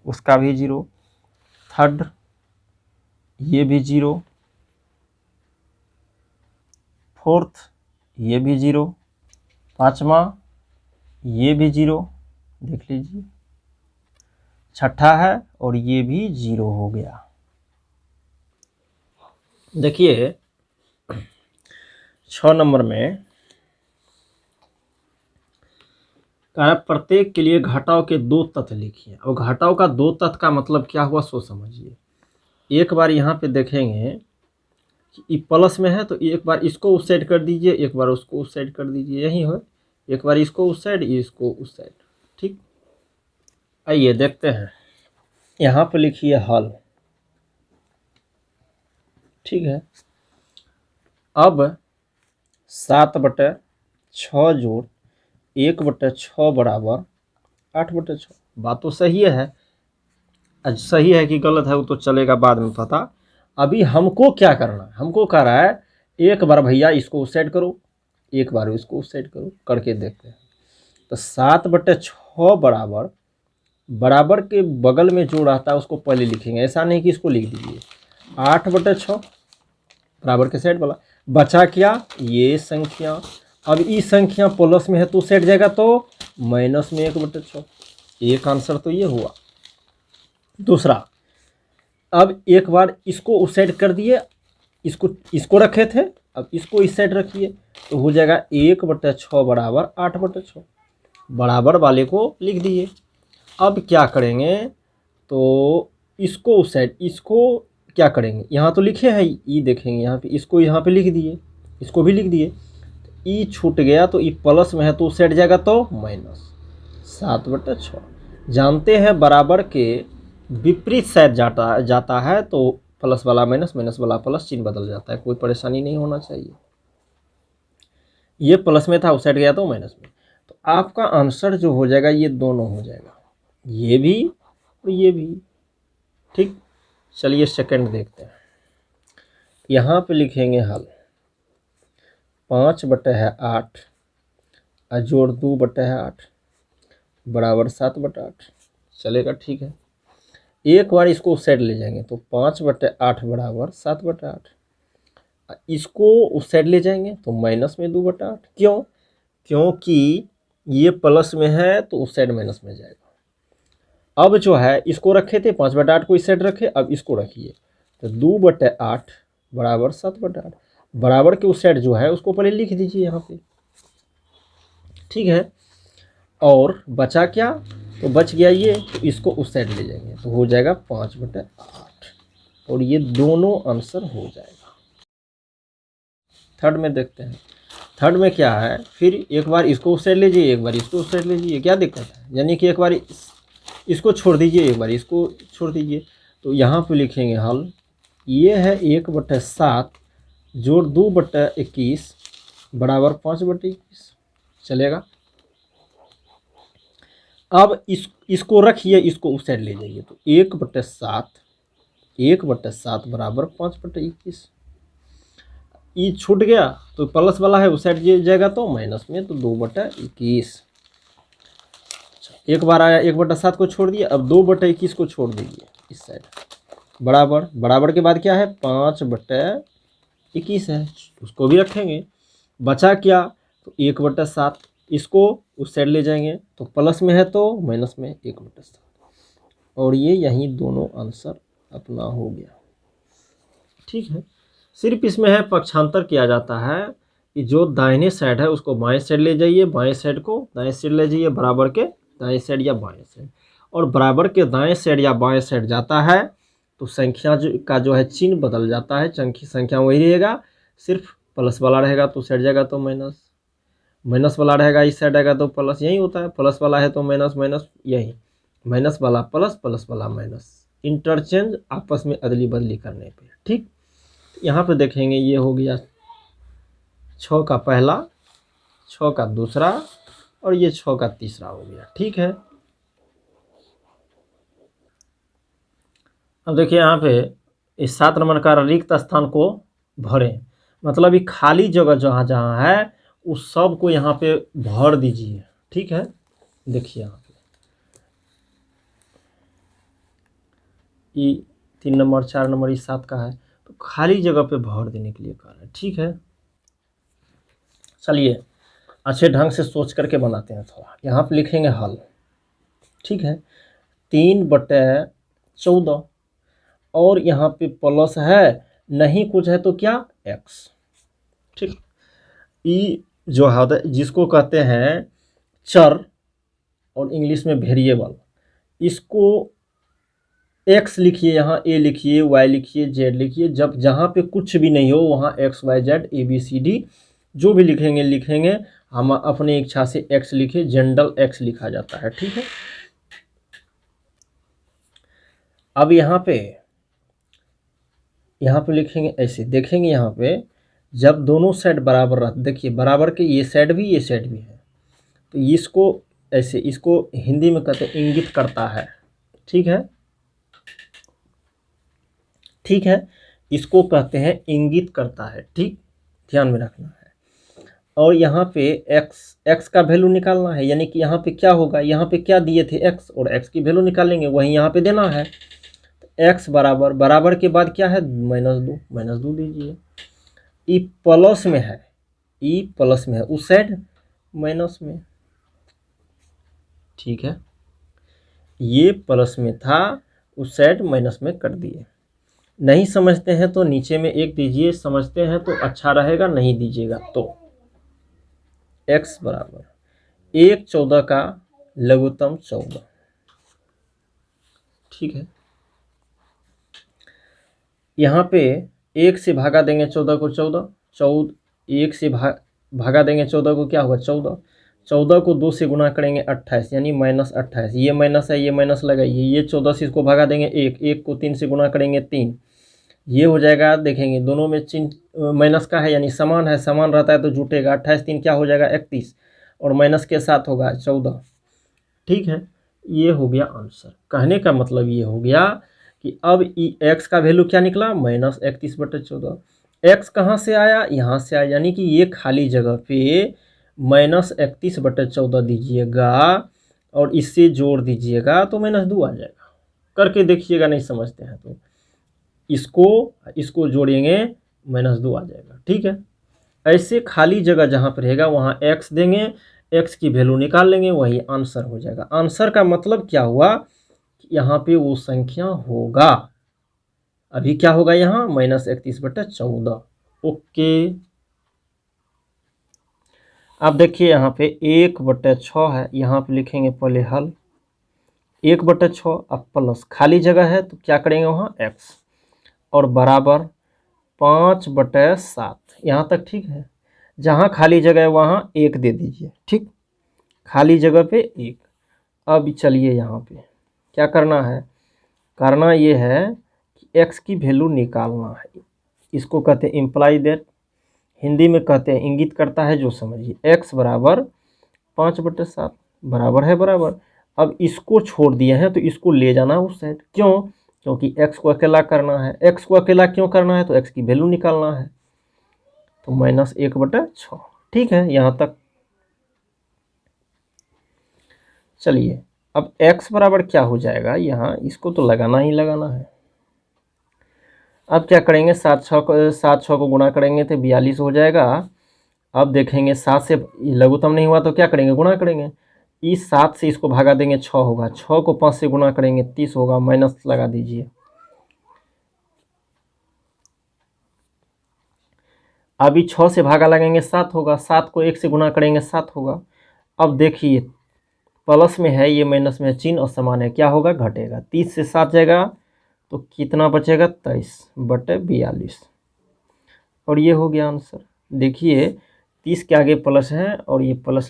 उसका भी 0, थर्ड ये भी 0, फोर्थ ये भी 0, पांचवा ये भी 0, देख लीजिए, छठा है और ये भी 0 हो गया। देखिए 6 नंबर में कह रहा प्रत्येक के लिए घटाव के 2 तत्व लिखिए, और घटाव का 2 तत्व का मतलब क्या हुआ सो समझिए। एक बार यहाँ पे देखेंगे कि ये प्लस में है तो एक बार इसको उस साइड कर दीजिए, एक बार उसको उस साइड कर दीजिए, यही हो, एक बार इसको उस साइड, इसको उस साइड, ठीक। आइए देखते हैं, यहाँ पे लिखिए हल, ठीक है। अब 7/6 जोड़ 1/6 बराबर 8/6। बात तो सही है, सही है कि गलत है वो तो चलेगा बाद में पता। अभी हमको क्या करना है, हमको कह रहा है एक बार भैया इसको उस साइड करो, एक बार इसको उस साइड करो, करके देखते हैं। तो 7/6 बराबर, बराबर के बगल में जो रहता है उसको पहले लिखेंगे, ऐसा नहीं कि इसको लिख दीजिए। 8/6 बराबर के साइड वाला, बचा क्या ये संख्या। अब इस संख्या प्लस में है तो सेट जाएगा तो माइनस में 1/6। एक आंसर तो ये हुआ। दूसरा, अब एक बार इसको उस साइड कर दिए, इसको रखे थे, अब इसको इस साइड रखिए तो हो जाएगा 1/6 बराबर 8/6। बराबर वाले को लिख दिए। अब क्या करेंगे तो इसको उस साइड, इसको क्या करेंगे, यहाँ तो लिखे हैं ई, देखेंगे यहाँ पे, इसको यहाँ पे लिख दिए, इसको भी लिख दिए। ई छूट गया तो ई प्लस में है तो सेट जाएगा तो माइनस 7/6। जानते हैं बराबर के विपरीत साइड जाता है तो प्लस वाला माइनस, माइनस वाला प्लस, चिन्ह बदल जाता है, कोई परेशानी नहीं होना चाहिए। ये प्लस में था उस साइड गया तो माइनस में, तो आपका आंसर जो हो जाएगा ये दोनों हो जाएगा, ये भी और ये भी, ठीक। चलिए सेकंड देखते हैं, यहाँ पे लिखेंगे हल 5/8 जोड़ 2/8 बराबर 7/8। चलेगा, ठीक है। एक बार इसको उस साइड ले जाएंगे तो 5/8 बराबर 7/8। इसको उस साइड ले जाएंगे तो माइनस में 2/8। क्यों? क्योंकि ये प्लस में है तो उस साइड माइनस में जाएगा। अब जो है इसको रखे थे 5/8 को इस साइड रखे, अब इसको रखिए तो 2/8 बराबर 7/8। बराबर के उस साइड जो है उसको पहले लिख दीजिए यहाँ पे, ठीक है। और बचा क्या, तो बच गया ये, तो इसको उस साइड ले जाएंगे तो हो जाएगा 5/8, और ये दोनों आंसर हो जाएगा। थर्ड में देखते हैं, थर्ड में क्या है, फिर एक बार इसको उस साइड लीजिए, एक बार इसको उस साइड लीजिए, क्या दिक्कत है। यानी कि एक बार इसको छोड़ दीजिए, एक बार इसको छोड़ दीजिए, तो यहाँ पे लिखेंगे हल, ये है 1/7 जोड़ 2/21 बराबर 5/21। चलेगा। अब इसको रखिए, इसको उस साइड ले जाइए तो 1/7 बराबर 5/21। ये छूट गया तो प्लस वाला है उस साइड जाएगा तो माइनस में, तो 2/21। एक बार आया 1/7 को छोड़ दिया, अब 2/21 को छोड़ दीजिए इस साइड, बराबर, बराबर के बाद क्या है 5/21 है, उसको भी रखेंगे। बचा क्या, तो 1/7, इसको उस साइड ले जाएंगे तो प्लस में है तो माइनस में 1/7, और ये यही दोनों आंसर अपना हो गया, ठीक है। सिर्फ इसमें है पक्षांतर किया जाता है कि जो दाहिने साइड है उसको बाएं साइड ले जाइए, बाएं साइड को दाएं साइड ले जाइए, बराबर के दाएं साइड या बाएं साइड, और बराबर के दाएं साइड या बाएं साइड जाता है तो संख्या का जो है चिन्ह बदल जाता है, संख्या वही रहेगा, सिर्फ प्लस वाला रहेगा तो साइड जाएगा तो माइनस, माइनस वाला रहेगा इस साइड आएगा तो प्लस, यही होता है। प्लस वाला है तो माइनस, माइनस यही, माइनस वाला प्लस, प्लस वाला माइनस, इंटरचेंज आपस में अदली बदली करने पे, ठीक। यहाँ पे देखेंगे ये हो गया 6 का पहला, 6 का दूसरा, और ये 6 का तीसरा हो गया, ठीक है। अब देखिए यहाँ पे इस 7 नंबर का रिक्त स्थान को भरें, मतलब ये खाली जगह जहाँ जहाँ है उस सब को यहाँ पे भर दीजिए। ठीक है, देखिए यहाँ पे ये 3 नंबर 4 नंबर ये 7 का है, तो खाली जगह पे भर देने के लिए कह रहे हैं। ठीक है, चलिए अच्छे ढंग से सोच करके बनाते हैं थोड़ा। यहाँ पे लिखेंगे हल। ठीक है, 3/14 और यहाँ पे प्लस है, नहीं कुछ है तो क्या x। ठीक, ई जो है जिसको कहते हैं चर और इंग्लिश में वेरिएबल, इसको x लिखिए, यहाँ a लिखिए, y लिखिए, z लिखिए। जब जहाँ पे कुछ भी नहीं हो वहाँ x y z a b c d जो भी लिखेंगे लिखेंगे। हम अपनी इच्छा से x लिखे, जनरल x लिखा जाता है। ठीक है, अब यहाँ पे लिखेंगे ऐसे, देखेंगे यहाँ पे जब दोनों साइड बराबर रहते, देखिए बराबर के ये साइड भी है, तो इसको ऐसे, इसको हिंदी में कहते हैं इंगित करता है। ठीक है, ठीक है, इसको कहते हैं इंगित करता है। ठीक, ध्यान में रखना है। और यहाँ पे x का वैल्यू निकालना है, यानी कि यहाँ पे क्या होगा, यहाँ पे क्या दिए थे x, और x की वैल्यू निकालेंगे, वही यहाँ पे देना है। x बराबर के बाद क्या है, -2 दीजिए। ई प्लस में है, उस साइड माइनस में। ठीक है, ये प्लस में था, उस साइड माइनस में कर दिए। नहीं समझते हैं तो नीचे में 1 दीजिए, समझते हैं तो अच्छा रहेगा, नहीं दीजिएगा तो x बराबर 1/14 का लघुत्तम 14। ठीक है, यहाँ पे 1 से भागा देंगे 14 को, 14 1 से भागा देंगे 14 को, क्या होगा 14 को 2 से गुना करेंगे 28, यानी -28। ये माइनस है, ये माइनस लगाइए, ये 14 से इसको भागा देंगे 1 को 3 से गुना करेंगे 3, ये हो जाएगा। देखेंगे दोनों में चिन्ह माइनस का है, यानी समान है, समान रहता है तो जुटेगा। 28 3 क्या हो जाएगा 31, और माइनस के साथ होगा 14। ठीक है, ये हो गया आंसर। कहने का मतलब ये हो गया कि अब x का वैल्यू क्या निकला, -31/14। x कहाँ से आया, यहाँ से आया, यानी कि ये खाली जगह पे -31/14 दीजिएगा और इससे जोड़ दीजिएगा तो -2 आ जाएगा। करके देखिएगा, नहीं समझते हैं तो इसको जोड़ेंगे, -2 आ जाएगा। ठीक है, ऐसे खाली जगह जहाँ पर रहेगा वहाँ x देंगे, x की वैल्यू निकाल लेंगे, वही आंसर हो जाएगा। आंसर का मतलब क्या हुआ, यहाँ पे वो संख्या होगा। अभी क्या होगा यहाँ, -31/14। ओके, अब देखिए यहाँ पे 1/6 है, यहाँ पे लिखेंगे पहले हल 1/6। अब प्लस खाली जगह है तो क्या करेंगे वहाँ x, और बराबर 5/7। यहाँ तक ठीक है। जहाँ खाली जगह है वहाँ 1 दे दीजिए। ठीक, खाली जगह पे 1। अब चलिए यहाँ पे क्या करना है, करना ये है कि x की वैल्यू निकालना है। इसको कहते हैं इम्प्लाई दैट, हिंदी में कहते हैं इंगित करता है, जो समझिए। x बराबर 5/7 बराबर है बराबर। अब इसको छोड़ दिए हैं तो इसको ले जाना उस साइड, क्यों, क्योंकि x को अकेला करना है। x को अकेला क्यों करना है, तो x की वैल्यू निकालना है, तो -1/6। ठीक है, यहाँ तक। चलिए अब x बराबर क्या हो जाएगा, यहाँ इसको तो लगाना ही लगाना है। अब क्या करेंगे, 7 को गुणा करेंगे तो 42 हो जाएगा। अब देखेंगे 7 से लघुत्तम नहीं हुआ तो क्या करेंगे, गुणा करेंगे। इस 7 से इसको भागा देंगे 6 होगा, 6 को 5 से गुणा करेंगे 30 होगा, माइनस लगा दीजिए। अभी 6 से भागा लगेंगे 7 होगा, 7 को 1 से गुणा करेंगे 7 होगा। अब देखिए प्लस में है, ये माइनस में है, चिन्ह और समान है, क्या होगा, घटेगा। 30 से 7 जाएगा तो कितना बचेगा, 23/42। और ये हो गया आंसर। देखिए 30 के आगे प्लस है और ये प्लस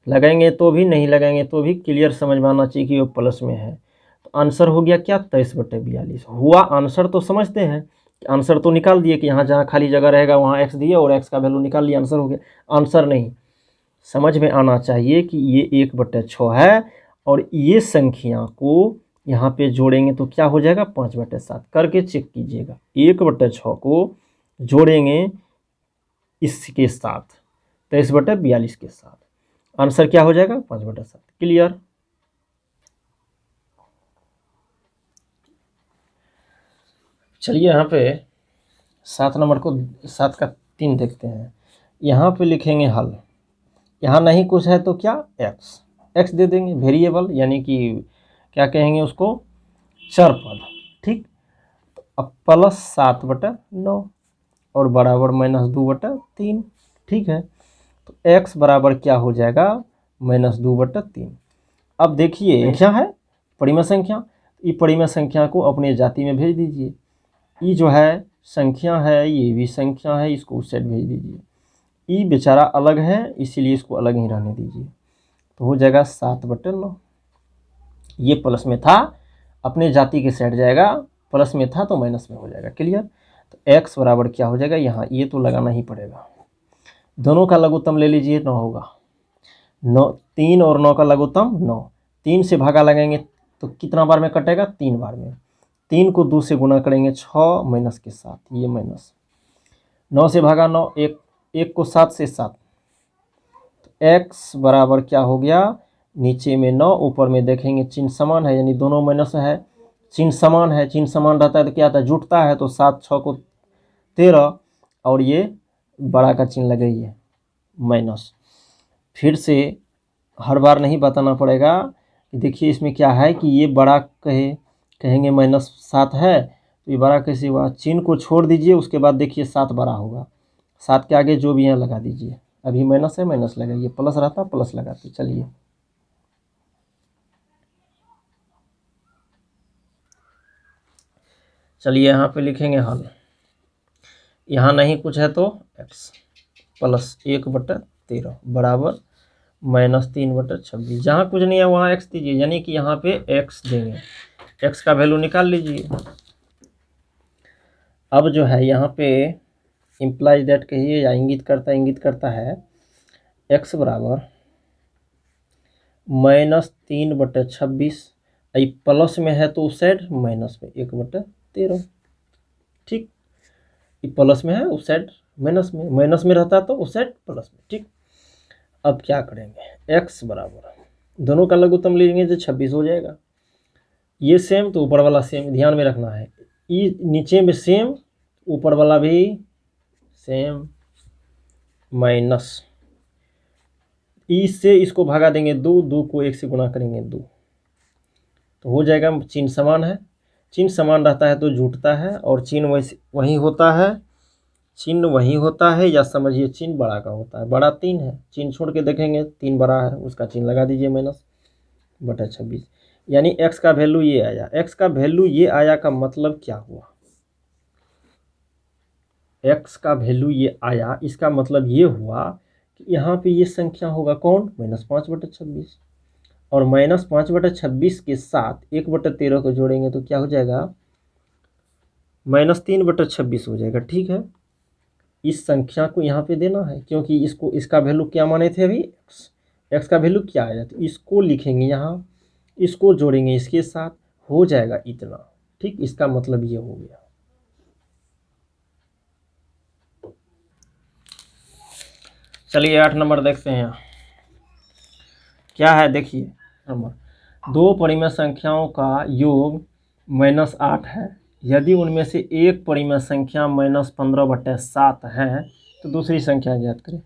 लगाएंगे तो भी, नहीं लगाएंगे तो भी क्लियर समझ में आना चाहिए कि वो प्लस में है। तो आंसर हो गया क्या, 23/42 हुआ। आंसर तो समझते हैं, आंसर तो निकाल दिए कि यहाँ जहाँ खाली जगह रहेगा वहाँ x दिए और x का वैल्यू निकाल लिया, आंसर हो गया। आंसर नहीं, समझ में आना चाहिए कि ये 1/6 है और ये संख्या को यहाँ पे जोड़ेंगे तो क्या हो जाएगा, 5/7। करके चेक कीजिएगा, 1/6 को जोड़ेंगे इसके साथ 23/42 के साथ। आंसर क्या हो जाएगा? 5/7। क्लियर? चलिए यहाँ पे 7 नंबर को 7 का 3 देखते हैं। यहाँ पे लिखेंगे हल। यहाँ नहीं कुछ है तो क्या? एक्स दे देंगे, वेरिएबल, यानी कि क्या कहेंगे उसको? चर पद। ठीक, तो अब प्लस 7/9 और बराबर -2/3। ठीक है, तो x बराबर क्या हो जाएगा? -2/3। अब देखिए क्या है? परिमेय संख्या। ये परिमेय संख्या को अपने जाति में भेज दीजिए। ये जो है संख्या है, ये भी संख्या है, इसको उस साइड भेज दीजिए। ये बेचारा अलग है, इसीलिए इसको अलग ही रहने दीजिए। तो हो जाएगा 7/9। ये प्लस में था, अपने जाति के साइड जाएगा, प्लस में था तो माइनस में हो जाएगा। क्लियर? तो x बराबर क्या हो जाएगा? यहाँ ये तो लगाना ही पड़ेगा। दोनों का लघुत्तम ले लीजिए, 9 होगा। 9, 3 और 9 का लघुत्तम 9। 3 से भागा लगाएंगे तो कितना बार में कटेगा? 3 बार में। 3 को 2 से गुना करेंगे 6 माइनस के साथ, ये माइनस। 9 से भागा 9, 1 को 7 से 7। तो x बराबर क्या हो गया? नीचे में 9, ऊपर में देखेंगे चिन्ह समान है, यानी दोनों माइनस है, चिन्ह समान है। चिन्ह समान रहता है तो क्या आता है? जुटता है। तो 7 6 को 13 और ये बड़ा का चिन्ह लगाइए माइनस। फिर से हर बार नहीं बताना पड़ेगा कि देखिए इसमें क्या है कि ये बड़ा कहेंगे -7 है, तो ये बड़ा कैसे हुआ? चिन्ह को छोड़ दीजिए, उसके बाद देखिए 7 बड़ा होगा। 7 के आगे जो भी यहाँ लगा दीजिए। अभी माइनस है, माइनस लगाइए, प्लस रहता प्लस लगाते। चलिए यहाँ पे लिखेंगे हल। यहाँ नहीं कुछ है तो x प्लस 1/13 बराबर -3/26। जहाँ कुछ नहीं है वहाँ x दीजिए, यानी कि यहाँ पे x देंगे। x का वैल्यू निकाल लीजिए। अब जो है यहाँ पे इम्प्लाइज दैट कहिए या इंगित करता है x बराबर -3/26। प्लस में है तो उस साइड, माइनस में 1/13। ठीक, ये प्लस में है उस साइड माइनस में रहता तो उस साइड प्लस में। ठीक, अब क्या करेंगे? x बराबर दोनों का लघुत्तम लेंगे तो 26 हो जाएगा। ये सेम तो ऊपर वाला सेम, ध्यान में रखना है। ये नीचे में सेम, ऊपर वाला भी सेम, माइनस। इससे इसको भागा देंगे 2 को 1 से गुना करेंगे 2, तो हो जाएगा। चिन्ह समान है, चिन्ह समान रहता है तो जुटता है, और चिन्ह वही होता है, चिन्ह वही होता है, या समझिए चिन्ह बड़ा का होता है। बड़ा 3 है, चिन्ह छोड़ के देखेंगे 3 बड़ा है, उसका चिन्ह लगा दीजिए -26। यानी x का वैल्यू ये आया। x का वैल्यू ये आया का मतलब क्या हुआ? x का वैल्यू ये आया, इसका मतलब ये हुआ कि यहाँ पे ये संख्या होगा कौन? -5/26। और -5/26 के साथ 1/13 को जोड़ेंगे तो क्या हो जाएगा? -3/26 हो जाएगा। ठीक है, इस संख्या को यहाँ पे देना है, क्योंकि इसका वैल्यू क्या माने थे अभी? x का वैल्यू क्या आया? तो इसको लिखेंगे यहाँ, इसको जोड़ेंगे इसके साथ, हो जाएगा इतना। ठीक, इसका मतलब ये हो गया। चलिए 8 नंबर देखते हैं। क्या है देखिए नंबर। 2 परिमेय संख्याओं का योग -8 है। यदि उनमें से एक परिमेय संख्या -15/7 है तो दूसरी संख्या ज्ञात करें।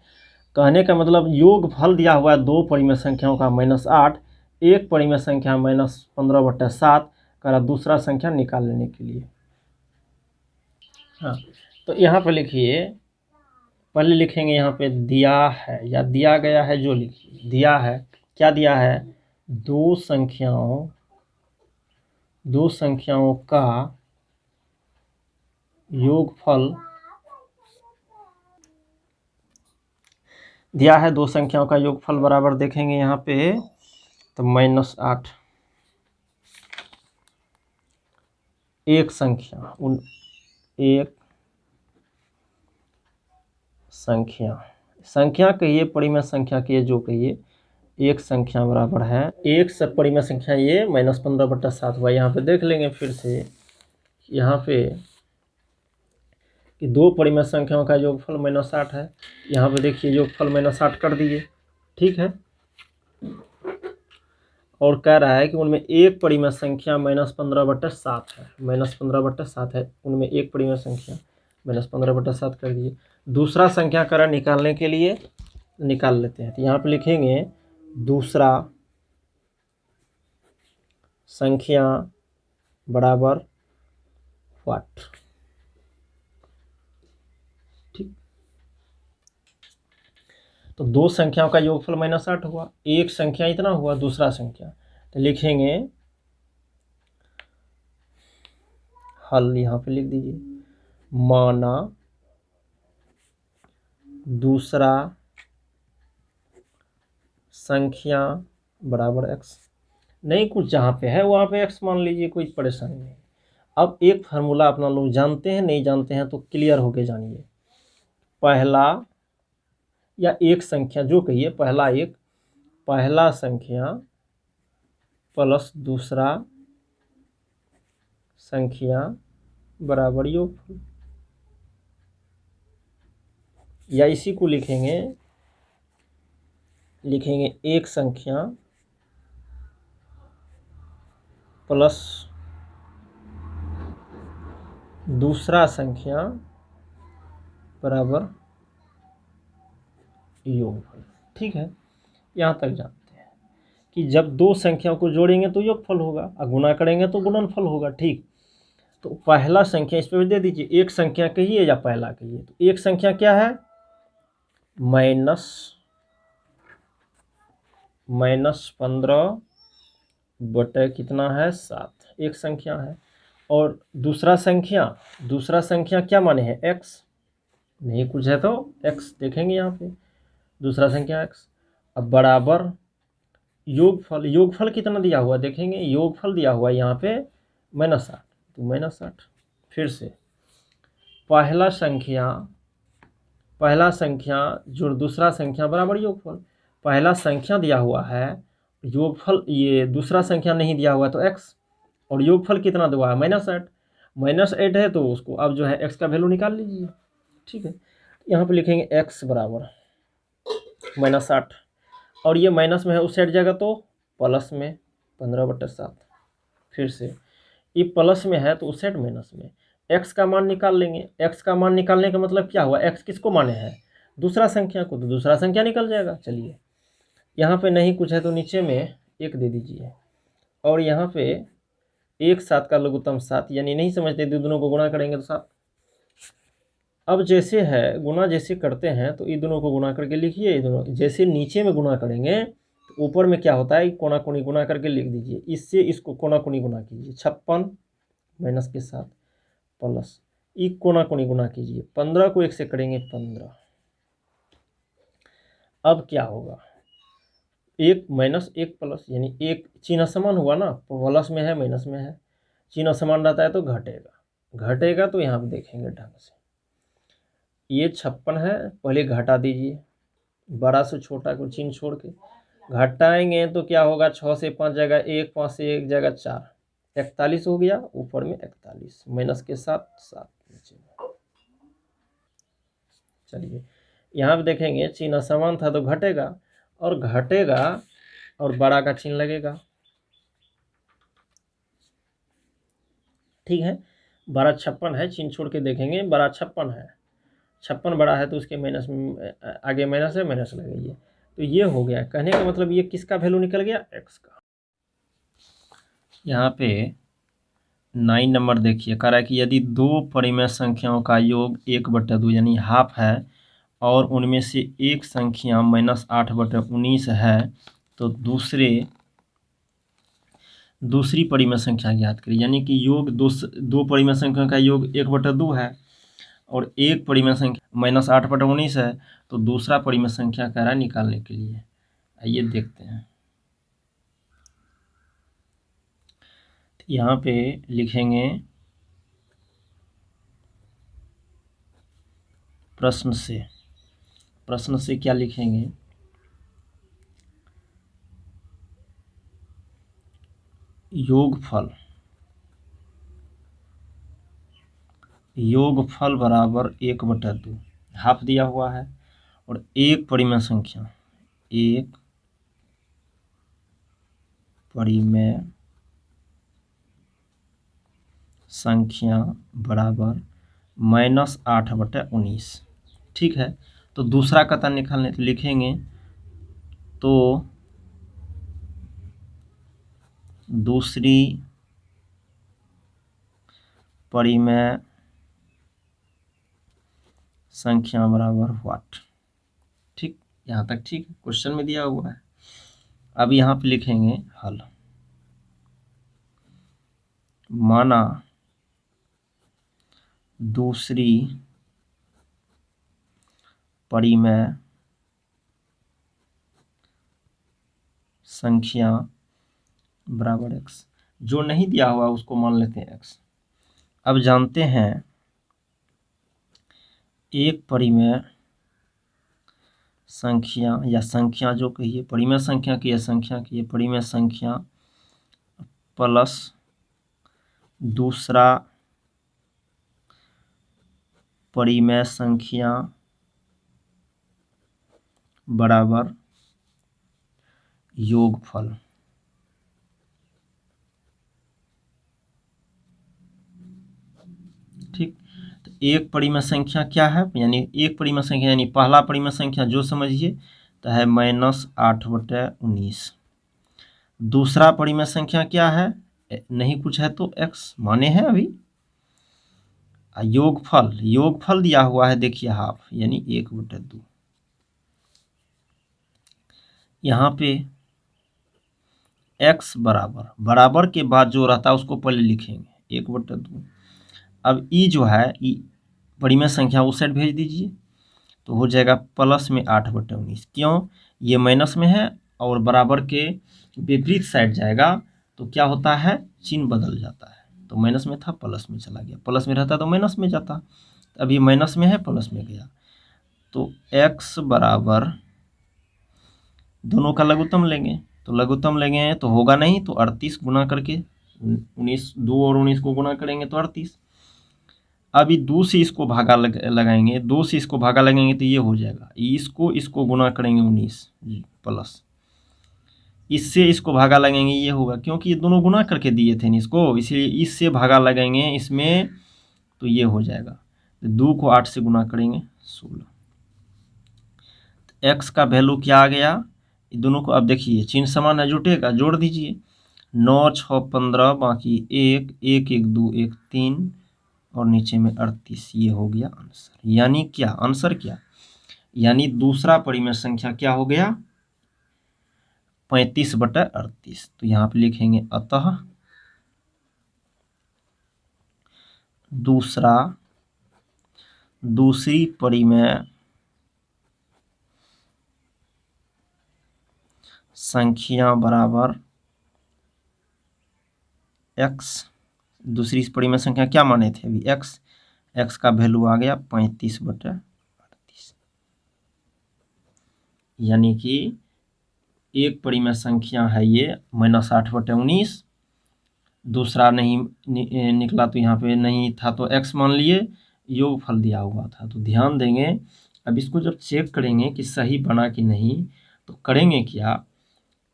कहने का मतलब योग फल दिया हुआ है 2 परिमेय संख्याओं का -8, एक परिमेय संख्या -15/7 का दूसरा संख्या निकाल लेने के लिए। हाँ, तो यहाँ पर लिखिए, पहले लिखेंगे यहाँ पे दिया है या दिया गया है, जो लिखिए दिया है। क्या दिया है? दो संख्याओं का योगफल दिया है। 2 संख्याओं का योगफल बराबर देखेंगे यहाँ पे तो -8। एक संख्या कहिए, परिमेय संख्या कहिए, जो कहिए, एक संख्या बराबर है एक सब परिमेय संख्या, ये -15/7 हुआ। यहाँ पे देख लेंगे फिर से, यहाँ पे कि दो परिमेय संख्याओं का योगफल -8 है। यहाँ पे देखिए योगफल -8 कर दिए, ठीक है। और कह रहा है कि उनमें एक परिमेय संख्या -15/7 है, -15/7 है, उनमें एक परिमेय संख्या -15/7 कर दिए। दूसरा संख्याकरण निकालने के लिए निकाल लेते हैं। तो यहाँ पे लिखेंगे दूसरा संख्या बराबर व्हाट, ठीक। तो दो संख्याओं का योगफल -8 हुआ, एक संख्या इतना हुआ, दूसरा संख्या, तो लिखेंगे हल, यहाँ पे लिख दीजिए, माना दूसरा संख्या बराबर x। नहीं कुछ जहाँ पे है वहाँ पे x मान लीजिए, कोई परेशानी नहीं। अब एक फार्मूला अपना लोग जानते हैं, नहीं जानते हैं तो क्लियर होके जानिए। पहला या एक संख्या जो कहिए, पहला संख्या प्लस दूसरा संख्या बराबर योगफल, या इसी को लिखेंगे एक संख्या प्लस दूसरा संख्या बराबर योगफल, ठीक है। यहाँ तक जानते हैं कि जब दो संख्याओं को जोड़ेंगे तो योगफल होगा और गुणा करेंगे तो गुणनफल होगा, ठीक। तो पहला संख्या इस पर दे दीजिए, एक संख्या कहिए या पहला कहिए। तो एक संख्या क्या है, -15 बटे कितना है 7, एक संख्या है। और दूसरा संख्या क्या माने हैं, x, नहीं कुछ है तो x देखेंगे यहाँ पे, दूसरा संख्या x। अब बराबर योगफल कितना दिया हुआ देखेंगे, योगफल दिया हुआ यहाँ पे -8, तो -8। फिर से पहला संख्या जो दूसरा संख्या बराबर योगफल, पहला संख्या दिया हुआ है, योगफल ये दूसरा संख्या नहीं दिया हुआ तो x, और योगफल कितना दिया है -8 है, तो उसको अब जो है x का वैल्यू निकाल लीजिए, ठीक है। यहाँ पे लिखेंगे x बराबर -8, और ये माइनस में है उस साइड जाएगा तो प्लस में 15/7। फिर से ये प्लस में है तो उस साइड माइनस में, x का मान निकाल लेंगे। x का मान निकालने का मतलब क्या हुआ, x किसको माने हैं, दूसरा संख्या को, तो दूसरा संख्या निकल जाएगा। चलिए यहाँ पे नहीं कुछ है तो नीचे में एक दे दीजिए, और यहाँ पे 1 7 का लघुत्तम 7, यानी नहीं समझते दोनों को गुणा करेंगे तो 7। अब जैसे है गुणा जैसे करते हैं तो ये दोनों को गुणा करके लिखिए, ये दोनों जैसे नीचे में गुणा करेंगे तो ऊपर में क्या होता है, कोना कोनी गुणा करके लिख दीजिए। इससे इसको कोना कोनी गुणा कीजिए, 56 माइनस के साथ प्लस ई कोना कोनी गुणा कीजिए, 15 को 1 से करेंगे 15। अब क्या होगा, 1 माइनस 1 प्लस, यानी एक चिन्ह समान हुआ ना, प्लस में है माइनस में है, चिन्ह समान रहता है तो घटेगा तो यहाँ पे देखेंगे ढंग से। ये 56 है, पहले घटा दीजिए, बड़ा से छोटा को चिन्ह छोड़ के घटाएंगे तो क्या होगा, 6 से 5 जाएगा 1, 5 से 1 जाएगा 4, 41 हो गया, ऊपर में 41 माइनस के साथ 7 नीचे में। चलिए यहाँ पे देखेंगे चिन्ह समान था तो घटेगा और बड़ा का चिन्ह लगेगा, ठीक है। बड़ा 56 है, चिन्ह छोड़ के देखेंगे, बड़ा 56 है, 56 बड़ा है तो उसके माइनस में आगे माइनस है, माइनस लगेगी। तो ये हो गया, कहने का मतलब ये किसका वैल्यू निकल गया, x का। यहाँ पे 9 नंबर देखिए, कह रहा है कि यदि दो परिमेय संख्याओं का योग 1/2 यानी हाफ है और उनमें से एक संख्या -8/19 है तो दूसरी परिमेय संख्या ज्ञात करिए। यानी कि योग दो परिमेय संख्या का योग 1/2 है और एक परिमेय संख्या -8/19 है, तो दूसरा परिमेय संख्या कह रहा है निकालने के लिए। आइए देखते हैं। यहाँ पे लिखेंगे प्रश्न से क्या लिखेंगे, योगफल बराबर 1/2 हाफ दिया हुआ है, और एक परिमेय संख्या बराबर -8/19। ठीक है, तो दूसरा कथन निकालने तो लिखेंगे, तो दूसरी परिमेय संख्या बराबर व्हाट। ठीक, यहाँ तक ठीक है, क्वेश्चन में दिया हुआ है। अब यहाँ पे लिखेंगे हल। माना दूसरी परिमेय संख्या बराबर x। जो नहीं दिया हुआ उसको मान लेते हैं x। अब जानते हैं एक परिमेय संख्या या संख्या जो कहिए, परिमेय संख्या की या संख्या की, परिमेय संख्या प्लस दूसरा परिमेय संख्या बराबर योगफल। ठीक, तो एक परिमेय संख्या क्या है, यानी एक परिमेय संख्या यानी पहला परिमेय संख्या जो समझिए तो है -8/19। दूसरा परिमेय संख्या क्या है, नहीं कुछ है तो x माने हैं अभी। योगफल दिया हुआ है, देखिए हाफ यानी 1/2। यहाँ पे x बराबर के बाद जो रहता है उसको पहले लिखेंगे 1/2। अब ई जो है ई परिमेय संख्या उस साइड भेज दीजिए, तो हो जाएगा +8/19। क्यों, ये माइनस में है और बराबर के विपरीत साइड जाएगा तो क्या होता है, चिन्ह बदल जाता है। तो माइनस में था प्लस में चला गया, प्लस में रहता तो माइनस में जाता, अब ये माइनस में है प्लस में गया। तो x बराबर दोनों का लघुत्तम लेंगे, तो लघुत्तम लेंगे तो होगा नहीं, तो 38 गुना करके 19, 2 और 19 को गुना करेंगे तो 38। अभी 2 से इसको भागा लगाएंगे, 2 से इसको भागा लगाएंगे तो ये हो जाएगा, इसको गुना करेंगे 19 प्लस, इससे इसको भागा लगाएंगे ये होगा, क्योंकि ये दोनों गुना करके दिए थे इसको, इसलिए इससे भागा लगाएंगे इसमें तो ये हो जाएगा। 2 को 8 से गुना करेंगे 16। x का वैल्यू क्या आ गया, दोनों को अब देखिए चिन्ह समान है, जुटेगा, जोड़ दीजिए। 9, 6, 15, बाकी 1, 1, 1, 2, 1, 3 और नीचे में 38। ये हो गया आंसर। यानी क्या आंसर, क्या यानी दूसरा परिमेय संख्या क्या हो गया 35/38। तो यहाँ पे लिखेंगे अतः दूसरी परिमेय संख्या बराबर x। दूसरी परिमेय संख्या क्या माने थे अभी, x का वैल्यू आ गया 35/38। यानी कि एक परिमेय संख्या है ये -8/19, दूसरा नहीं निकला तो यहाँ पे नहीं था तो x मान लिए, योगफल दिया हुआ था। तो ध्यान देंगे, अब इसको जब चेक करेंगे कि सही बना कि नहीं, तो करेंगे क्या,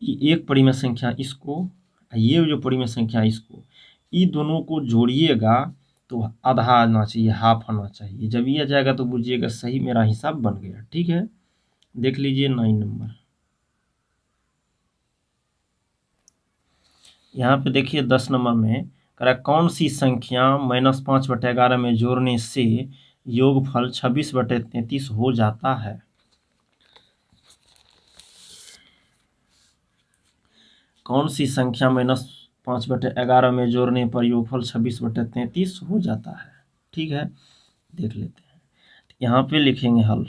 एक परिमेय संख्या इसको, ये जो परिमेय संख्या इसको, ये दोनों को जोड़िएगा तो आधा आना चाहिए, हाफ आना चाहिए। जब ये आ जाएगा तो बुझिएगा सही मेरा हिसाब बन गया। ठीक है, देख लीजिए 9 नंबर। यहाँ पे देखिए 10 नंबर में कह रहा है कौन सी संख्या -5/11 में जोड़ने से योगफल 26/33 हो जाता है। कौन सी संख्या -5/11 में जोड़ने पर योगफल 26/33 हो जाता है। ठीक है, देख लेते हैं। यहाँ पे लिखेंगे हल,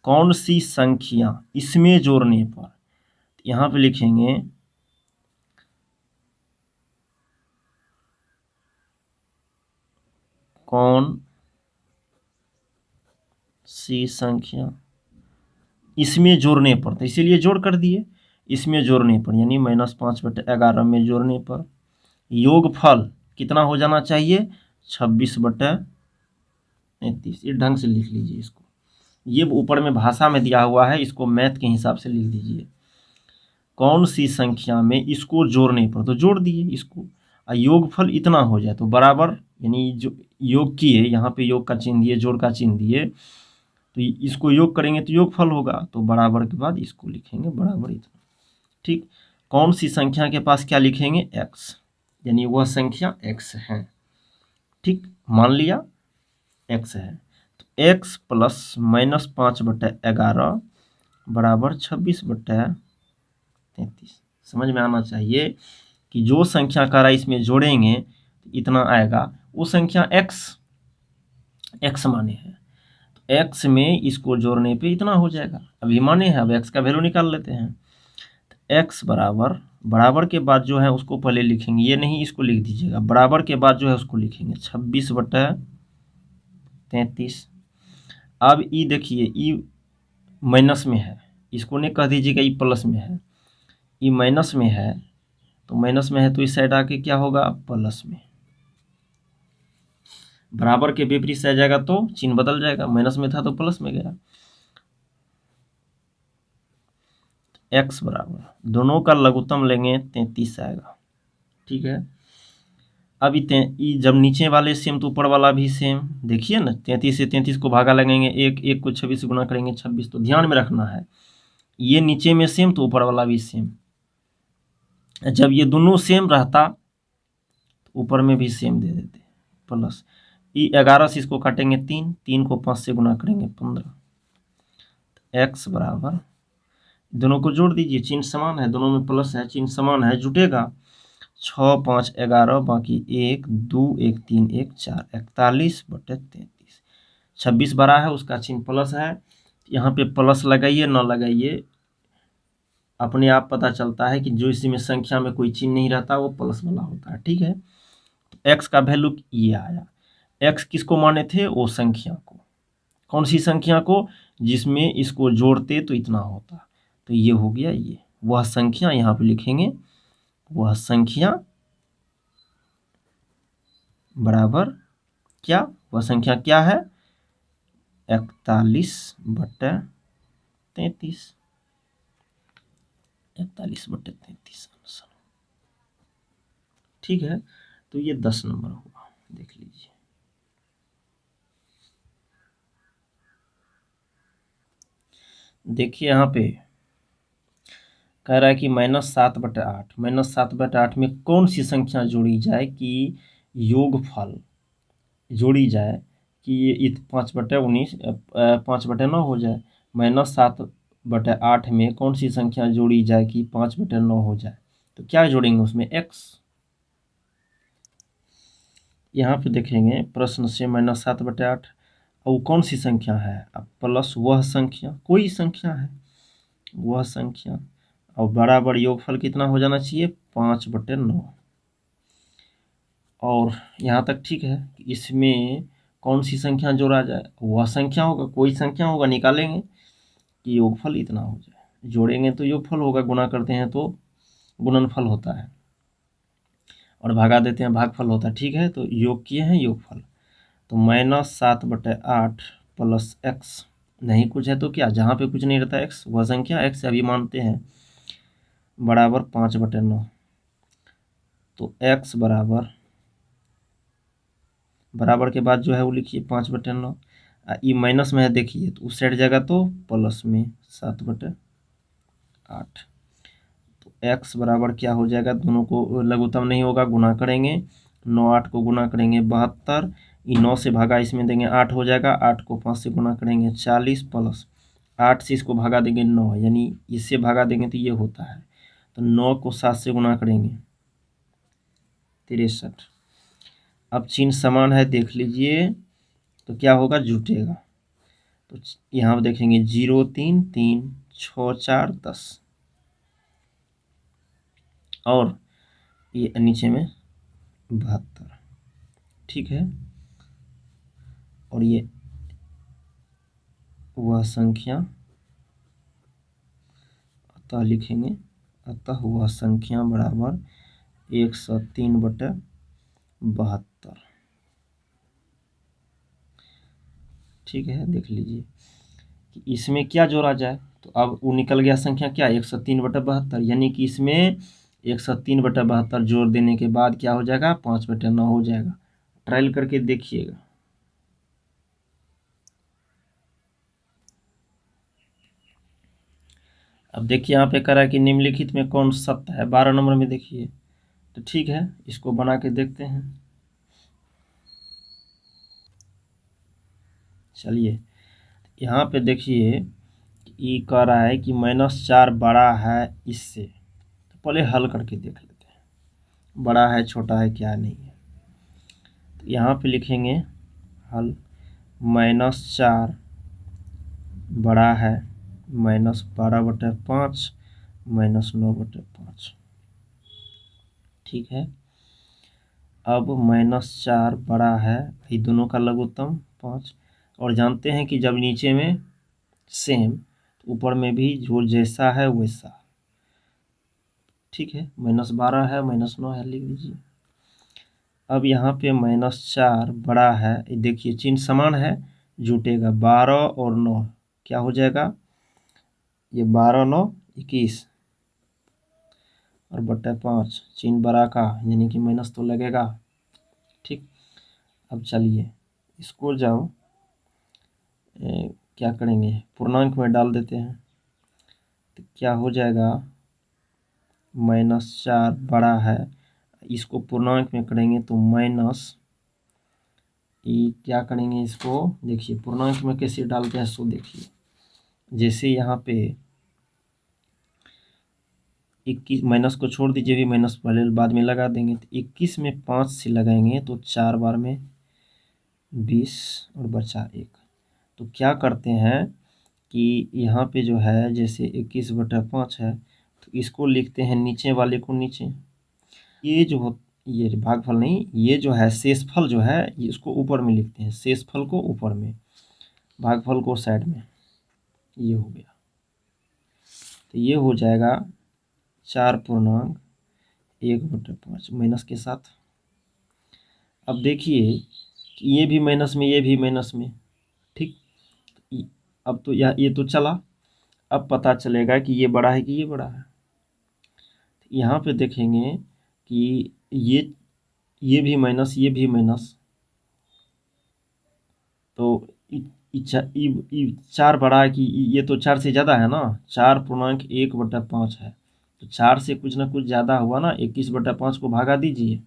कौन सी संख्या इसमें जोड़ने पर, यहाँ पे लिखेंगे कौन सी संख्या इसमें जोड़ने पर, तो इसीलिए जोड़ कर दिए, इसमें जोड़ने पर यानी -5/11 में जोड़ने पर योगफल कितना हो जाना चाहिए 26/33। इस ढंग से लिख लीजिए इसको। ये ऊपर में भाषा में दिया हुआ है, इसको मैथ के हिसाब से लिख दीजिए। कौन सी संख्या में इसको जोड़ने पर, तो जोड़ दिए इसको, योगफल इतना हो जाए तो बराबर, यानी जो योग किए यहाँ पे योग का चिन्ह दिए, जोड़ का चिन्ह दिए, तो इसको योग करेंगे तो योगफल होगा, तो बराबर के बाद इसको लिखेंगे बराबर इतना। ठीक, कौन सी संख्या के पास क्या लिखेंगे, x, यानी वह संख्या x है। ठीक, मान लिया x है, तो x प्लस -5/11 बराबर 26/33। समझ में आना चाहिए कि जो संख्या का इसमें जोड़ेंगे इतना आएगा, वो संख्या x माने है, तो x में इसको जोड़ने पे इतना हो जाएगा। अभी माने हैं, अब x का वैल्यू निकाल लेते हैं। तो x बराबर, बराबर के बाद जो है उसको पहले लिखेंगे, ये नहीं इसको लिख दीजिएगा, बराबर के बाद जो है उसको लिखेंगे 26/33। अब ई देखिए, ई माइनस में है, इसको नहीं कह दीजिएगा ई प्लस में है, ई माइनस में है, तो माइनस में है तो इस साइड आके क्या होगा, प्लस में। बराबर के विपरीत से आ जाएगा तो चिन्ह बदल जाएगा, माइनस में था तो प्लस में गया। x बराबर, दोनों का लघुत्तम लेंगे 33 आएगा। ठीक है, अब जब नीचे वाले सेम तो ऊपर वाला भी सेम, देखिए ना, 33 से 33 को भागा लगेंगे, एक को 26 से गुना करेंगे 26, तो ध्यान में रखना है ये नीचे में सेम तो ऊपर वाला भी सेम। जब ये दोनों सेम रहता तो ऊपर में भी सेम दे देते प्लस। 11 से इसको काटेंगे 3 को 5 से गुना करेंगे 15। x बराबर, दोनों को जोड़ दीजिए, चिन्ह समान है, दोनों में प्लस है, चिन्ह समान है, जुटेगा 6 5 11, बाकी 1 2 1 3 1 4, 41/33। 26 बड़ा है, उसका चिन्ह प्लस है, यहाँ पे प्लस लगाइए ना लगाइए, अपने आप पता चलता है कि जो इसमें संख्या में कोई चिन्ह नहीं रहता वो प्लस वाला होता है। ठीक है, तो x का वैल्यू ये आया। x किसको माने थे, वो संख्या को, कौन सी संख्या को, जिसमें इसको जोड़ते तो इतना होता, तो ये हो गया, ये वह संख्या, यहाँ पे लिखेंगे वह संख्या बराबर क्या, वह संख्या क्या है, 41/33। 41/33 आंसर। ठीक है, तो ये 10 नंबर हुआ, देख लीजिए। देखिए यहाँ पे कह रहा है कि -7/8, -7/8 में कौन सी संख्या जोड़ी जाए कि योगफल जोड़ी जाए कि ये 5/19 5/9 हो जाए। -7/8 में कौन सी संख्या जोड़ी जाए कि 5/9 हो जाए, तो क्या जोड़ेंगे उसमें, x। यहाँ पे देखेंगे प्रश्न से -7/8, और कौन सी संख्या है, अब प्लस वह संख्या, कोई संख्या है वह संख्या, और बराबर योगफल कितना हो जाना चाहिए, 5/9। और यहाँ तक ठीक है, इसमें कौन सी संख्या जोड़ा जाए, वह संख्या होगा, कोई संख्या होगा, निकालेंगे कि योगफल इतना हो जाए, जोड़ेंगे तो योगफल होगा, गुना करते हैं तो गुणनफल होता है, और भागा देते हैं भागफल होता है। ठीक है, तो योग किए हैं योगफल, तो -7/8 प्लस x, नहीं कुछ है तो क्या, जहाँ पे कुछ नहीं रहता x, वह संख्या x अभी मानते हैं, बराबर 5/9। तो x बराबर, बराबर के बाद जो है वो लिखिए 5/9, ई माइनस में है देखिए, तो उस साइड जाएगा तो प्लस में 7/8। तो x बराबर क्या हो जाएगा, दोनों को लघुत्तम नहीं होगा, गुना करेंगे, 9 8 को गुना करेंगे 72, ये 9 से भागा इसमें देंगे 8 हो जाएगा, 8 को 5 से गुना करेंगे 40, प्लस 8 से इसको भागा देंगे 9, यानी इससे भागा देंगे तो ये होता है, तो 9 को 7 से गुना करेंगे 63। अब चिन्ह समान है, देख लीजिए, तो क्या होगा, जुटेगा, तो यहाँ देखेंगे 0 3 3 6 4 10, और ये नीचे में 72। ठीक है, और ये वह संख्या, अतः लिखेंगे, अतः वह संख्या बराबर 103/72। ठीक है, देख लीजिए कि इसमें क्या जोड़ा जाए। तो अब वो निकल गया संख्या क्या, 103/72, यानी कि इसमें 103/72 जोड़ देने के बाद क्या हो जाएगा, 5/9 हो जाएगा। ट्रायल करके देखिएगा। अब देखिए यहाँ पे कह रहा है कि निम्नलिखित में कौन सत्य है, 12 नंबर में देखिए। तो ठीक है, इसको बना के देखते हैं। चलिए यहाँ पे देखिए, ये कह रहा है कि -4 बड़ा है इससे। तो पहले हल करके देख लेते हैं, बड़ा है छोटा है क्या नहीं है। तो यहाँ पे लिखेंगे हल, -4 बड़ा है -12/5 -9/5। ठीक है, अब -4 बड़ा है, ये दोनों का लघुत्तम 5, और जानते हैं कि जब नीचे में सेम तो ऊपर में भी जो जैसा है वैसा। ठीक है, -12 है, -9 है, लिख लीजिए। अब यहाँ पे -4 बड़ा है, देखिए चिन्ह समान है, जुटेगा 12 और 9 क्या हो जाएगा, ये 12 9 21 और बट्टा 5, चिन्ह बड़ा का यानी कि माइनस तो लगेगा। ठीक, अब चलिए इसको जाओ क्या करेंगे, पूर्णांक में डाल देते हैं। तो क्या हो जाएगा, -4 बड़ा है, इसको पूर्णांक में करेंगे तो माइनस, ये क्या करेंगे इसको, देखिए पूर्णांक में कैसे डालते हैं सो देखिए। जैसे यहाँ पे 21 माइनस को छोड़ दीजिए, भी माइनस पहले बाद में लगा देंगे। तो 21 में 5 से लगाएंगे तो 4 बार में 20 और बचा 1। तो क्या करते हैं कि यहाँ पे जो है जैसे 21/5 है, तो इसको लिखते हैं नीचे वाले को नीचे, ये जो हो, ये भागफल नहीं, ये जो है शेषफल जो है इसको ऊपर में लिखते हैं, शेषफल को ऊपर में, भागफल को साइड में। ये हो गया, तो ये हो जाएगा 4.1/5 माइनस के साथ। अब देखिए कि ये भी माइनस में, ये भी माइनस में। ठीक, अब तो ये तो चला, अब पता चलेगा कि ये बड़ा है कि ये बड़ा है। यहाँ पे देखेंगे कि ये भी माइनस, ये भी माइनस, तो 4 बड़ा है कि ये तो 4 से ज़्यादा है ना, 4.1/5 है, तो 4 से कुछ ना कुछ ज़्यादा हुआ ना, 21/5 को भागा दीजिए,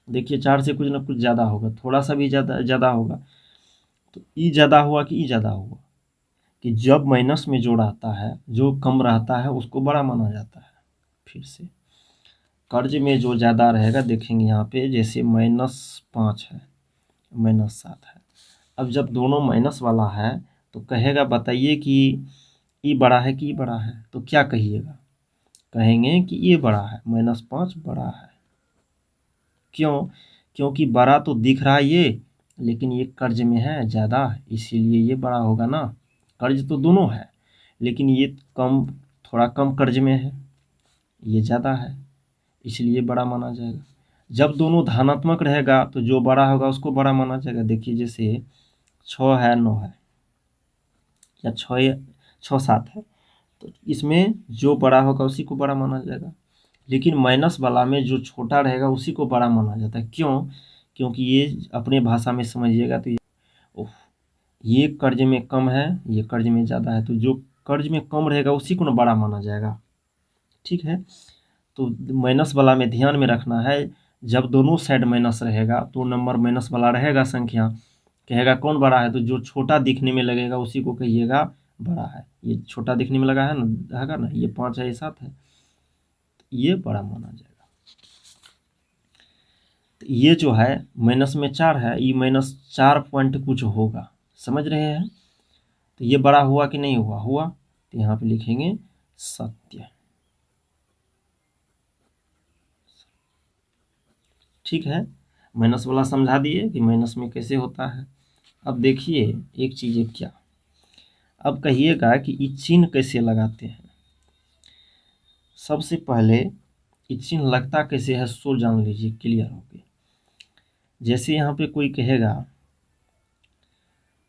देखिए 4 से कुछ ना कुछ ज़्यादा होगा, थोड़ा सा भी ज़्यादा होगा। तो ई ज़्यादा हुआ कि ई ज़्यादा हुआ, कि जब माइनस में जोड़ आता है जो कम रहता है उसको बड़ा माना जाता है। फिर से कर्ज में जो ज़्यादा रहेगा देखेंगे यहाँ पे, जैसे -5 है, -7 है। अब जब दोनों माइनस वाला है तो कहेगा बताइए कि ई बड़ा है कि ई बड़ा है, तो क्या कहिएगा, कहेंगे कि ये बड़ा है, -5 बड़ा है। क्यों, क्योंकि बड़ा तो दिख रहा है ये, लेकिन ये कर्ज में है ज़्यादा, इसीलिए ये बड़ा होगा ना। कर्ज तो दोनों है, लेकिन ये कम, थोड़ा कम कर्ज में है, ये ज़्यादा है, इसलिए बड़ा माना जाएगा। जब दोनों धनात्मक रहेगा तो जो बड़ा होगा उसको बड़ा माना जाएगा। देखिए जैसे 6 है 9 है, या 6 7 है, तो इसमें जो बड़ा होगा उसी को बड़ा माना जाएगा। लेकिन माइनस वाला में जो छोटा रहेगा उसी को बड़ा माना जाता है। क्यों, क्योंकि ये अपने भाषा में समझिएगा तो ये कर्ज में कम है, ये कर्ज में ज़्यादा है, तो जो कर्ज में कम रहेगा उसी को ना बड़ा माना जाएगा। ठीक है, तो माइनस वाला में ध्यान में रखना है, जब दोनों साइड माइनस रहेगा तो नंबर माइनस वाला रहेगा संख्या, कहेगा कौन बड़ा है, तो जो छोटा दिखने में लगेगा उसी को कहिएगा बड़ा है। ये छोटा दिखने में लगा है ना, रहेगा ना, ये 5 है ये 7 है, तो ये बड़ा माना जाएगा। तो ये जो है माइनस में 4 है, ये -4 पॉइंट कुछ होगा, समझ रहे हैं। तो ये बड़ा हुआ कि नहीं हुआ, हुआ, तो यहाँ पे लिखेंगे सत्य। ठीक है, माइनस वाला समझा दिए कि माइनस में कैसे होता है। अब देखिए एक चीज़ है क्या, अब कहिएगा कि ये चिन्ह कैसे लगाते हैं। सबसे पहले ये चिन्ह लगता कैसे है सो जान लीजिए, क्लियर हो गया। जैसे यहाँ पे कोई कहेगा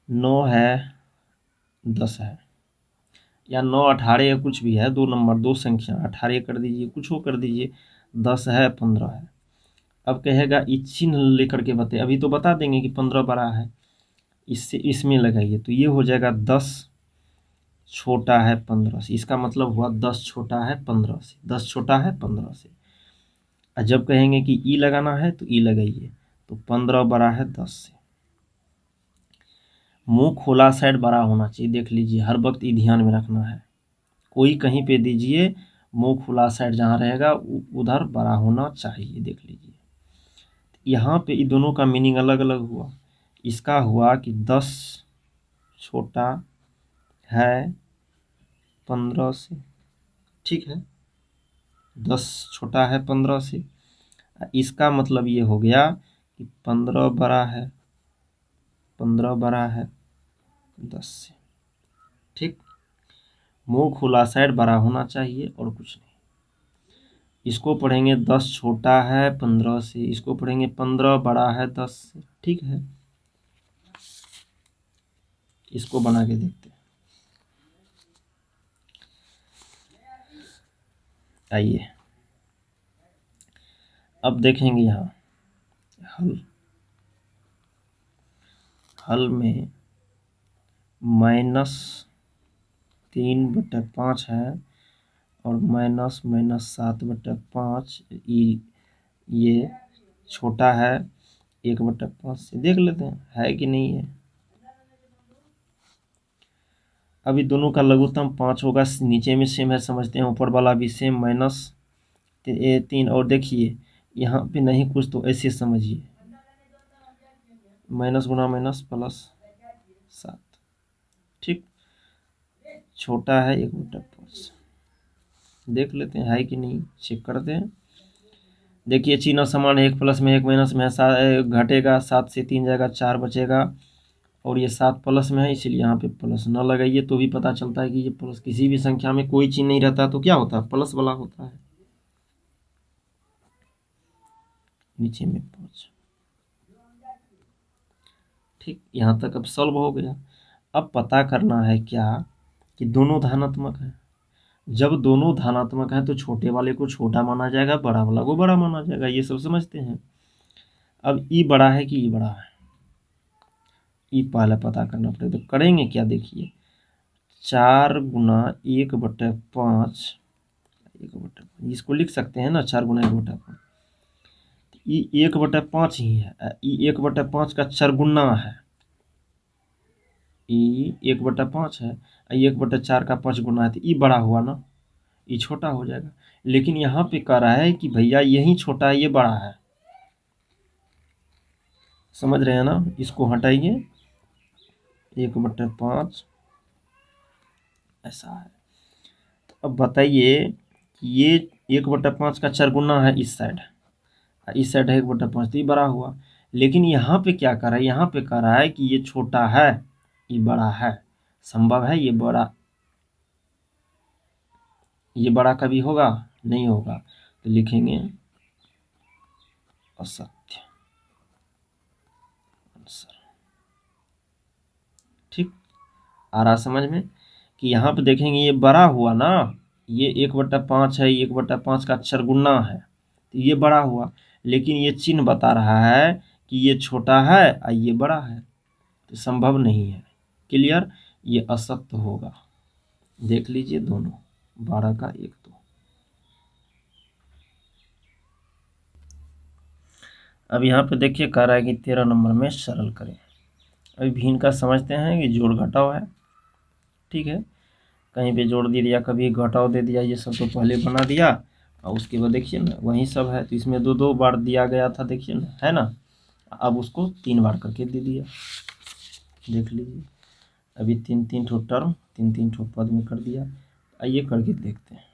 9 है 10 है, या 9 18 या कुछ भी है, 2 नंबर 2 संख्या, 18 कर दीजिए, कुछ हो कर दीजिए, 10 है 15 है। अब कहेगा ये चिन्ह लेकर के बताइए, अभी तो बता देंगे कि 15 बड़ा है, इससे इसमें लगाइए, तो ये हो जाएगा 10 छोटा है 15 से, इसका मतलब हुआ 10 छोटा है 15 से, 10 छोटा है 15 से। और जब कहेंगे कि ई लगाना है तो ई लगाइए, तो 15 बड़ा है 10 से। मुंह खोला साइड बड़ा होना चाहिए, देख लीजिए, हर वक्त ये ध्यान में रखना है। कोई कहीं पे दीजिए, मुंह खुला साइड जहाँ रहेगा उधर बड़ा होना चाहिए, देख लीजिए। यहाँ पे ये दोनों का मीनिंग अलग अलग हुआ। इसका हुआ कि 10 छोटा है 15 से, ठीक है, 10 छोटा है 15 से। इसका मतलब ये हो गया कि 15 बड़ा है, 15 बड़ा है 10 से, ठीक। मुंह खुला साइड बड़ा होना चाहिए और कुछ नहीं। इसको पढ़ेंगे 10 छोटा है 15 से, इसको पढ़ेंगे 15 बड़ा है 10 से, ठीक है। इसको बना के देखते हैं, आइए अब देखेंगे यहाँ हल। हल में -3/5 है और -7/5, ये छोटा है 1/5 से। देख लेते हैं है कि नहीं है। अभी दोनों का लघुत्तम 5 होगा, नीचे में सेम है समझते हैं, ऊपर वाला भी सेम, -3। और देखिए यहाँ पे नहीं कुछ, तो ऐसे समझिए, माइनस गुना माइनस प्लस 7, ठीक। छोटा है 1/5। देख लेते हैं है कि नहीं, चेक करते हैं। देखिए चिन्ह समान है, 1 प्लस में 1 माइनस में है, 7 घटेगा, 7 से 3 जाएगा, 4 बचेगा, और ये 7 प्लस में है, इसलिए यहाँ पे प्लस न लगाइए तो भी पता चलता है कि ये प्लस। किसी भी संख्या में कोई चिन्ह नहीं रहता तो क्या होता है, प्लस वाला होता है। नीचे में 5, ठीक। यहाँ तक अब सॉल्व हो गया। अब पता करना है क्या कि दोनों धनात्मक है। जब दोनों धनात्मक है तो छोटे वाले को छोटा माना जाएगा, बड़ा वाला को बड़ा माना जाएगा, ये सब समझते हैं। अब ई बड़ा है कि ई बड़ा है, ई पहले पता करना पड़ेगा। तो करेंगे क्या, देखिए 4 गुना 1/5, 1/5 इसको लिख सकते हैं ना, 4 गुना 1/5, ई 1/5 ही है, ई 1/5 का 4 गुना है, ई 1/5 है, 1/4 का 5 गुना है, तो ई बड़ा हुआ ना, ये छोटा हो जाएगा। लेकिन यहाँ पे कह रहा है कि भैया यही छोटा है ये बड़ा है, समझ रहे हैं ना। इसको हटाइए, 1/5 ऐसा है। तो अब बताइए कि ये 1/5 का 4 गुना है इस साइड, इस साइड है 1/5, तो ये बड़ा हुआ। लेकिन यहाँ पे क्या कर रहा है, यहाँ पे कह रहा है कि ये छोटा है ये बड़ा है, संभव है ये बड़ा, ये बड़ा कभी होगा नहीं होगा, तो लिखेंगे असत्य आंसर, ठीक। आ रहा समझ में कि यहाँ पे देखेंगे ये बड़ा हुआ ना, ये 1/5 है, 1/5 का 4 गुना है, तो ये बड़ा हुआ। लेकिन ये चिन्ह बता रहा है कि ये छोटा है और ये बड़ा है, तो संभव नहीं है। क्लियर, ये असत्य होगा। देख लीजिए दोनों, 12 का 1 2। अब यहाँ पे देखिए कह रहा है कि 13 नंबर में सरल करें। अभी भिन्न का समझते हैं कि जोड़ घटाव है, ठीक है। कहीं पे जोड़ दे दिया, कभी घटाव दे दिया, ये सब तो पहले बना दिया, और उसके बाद देखिए ना वही सब है। तो इसमें 2 बार दिया गया था, देखिए ना, है ना। अब उसको 3 बार करके दे दिया, देख लीजिए। अभी 3 ठो टर्म 3 ठो पद में कर दिया। आइए करके देखते हैं।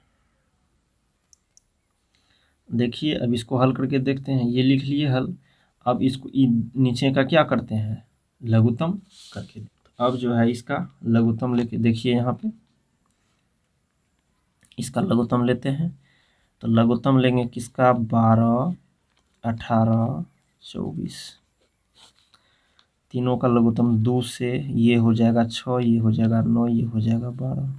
देखिए अब इसको हल करके देखते हैं, ये लिख लिए हल। अब इसको नीचे का क्या करते हैं, लघुत्तम करके। अब जो है इसका लघुत्तम लेके देखिए, यहाँ पे इसका लघुत्तम लेते हैं। तो लघुत्तम लेंगे किसका, 12 18 24, तीनों का लघुत्तम 2 से ये हो जाएगा 6, ये हो जाएगा 9, ये हो जाएगा 12।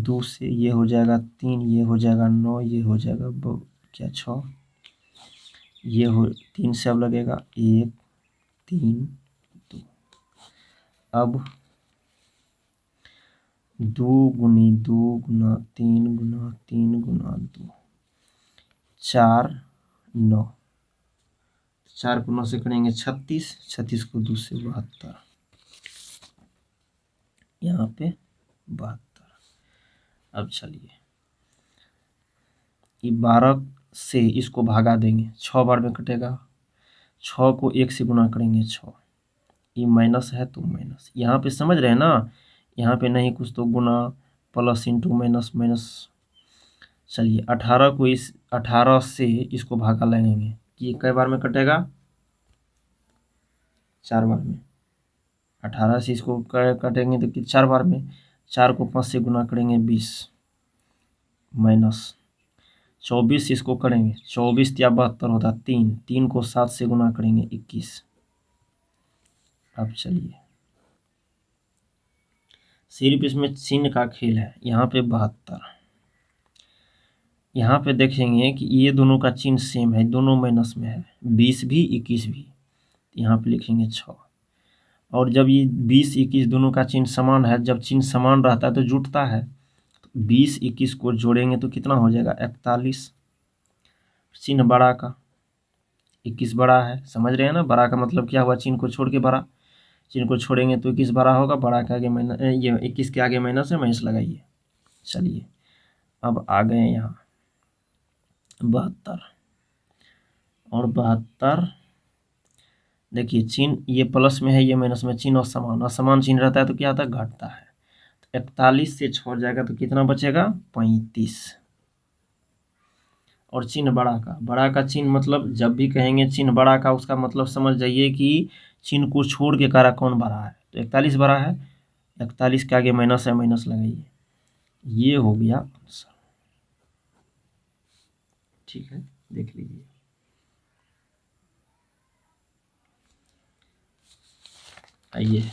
2 से ये हो जाएगा 3, ये हो जाएगा 9, ये हो जाएगा क्या 6, ये हो 3 से अब लगेगा 1 3 2। अब 2 गुनी 2 गुना 3 गुना 3 गुना 2 4 9, 4 को 9 से करेंगे 36, 36 को 2 से 72, यहाँ पे 72। अब चलिए ये 12 से इसको भागा देंगे, 6 बार में कटेगा, 6 को 1 से गुना करेंगे 6, ये माइनस है तो माइनस, यहाँ पे समझ रहे हैं ना, यहाँ पे नहीं कुछ तो गुना प्लस इंटू माइनस माइनस। चलिए 18 से इसको भागा लगेंगे कि ये कई बार में कटेगा, 4 बार में। 18 से इसको कटेंगे तो कि 4 बार में, 4 को 5 से गुना करेंगे 20 माइनस 24 से इसको करेंगे, 24 या 72 होता 3, 3 को 7 से गुना करेंगे 21। अब चलिए सिर्फ इसमें चिन्ह का खेल है, यहाँ पे 72, यहाँ पे देखेंगे कि ये दोनों का चिन्ह सेम है, दोनों माइनस में है, 20 भी 21 भी, यहाँ पे लिखेंगे 6। और जब ये 20 21 दोनों का चिन्ह समान है, जब चिन्ह समान रहता है तो जुटता है, तो 20 21 को जोड़ेंगे तो कितना हो जाएगा 41। चिन्ह बड़ा का 21 बड़ा है, समझ रहे हैं ना, बड़ा का मतलब क्या हुआ, चिन्ह को छोड़ के बड़ा, चिन्ह को छोड़ेंगे तो 21 बड़ा होगा, बड़ा के आगे माइनस, ये 21 के आगे माइनस है, माइनस लगाइए। चलिए अब आ गए यहाँ 72, और 72 देखिए चिन्ह ये प्लस में है, ये माइनस में, चिन्ह और समान, असमान चिन्ह रहता है तो क्या होता है, घटता है। तो 41 से 6 जाएगा तो कितना बचेगा 35। और चिन्ह बड़ा का चिन्ह मतलब जब भी कहेंगे चिन्ह बड़ा का, उसका मतलब समझ जाइए कि चिन्ह को छोड़ के कारा कौन बड़ा है, तो 41 बड़ा है, 41 के आगे माइनस है, माइनस लगाइए, ये हो गया आंसर। ठीक है, देख लीजिए। आइए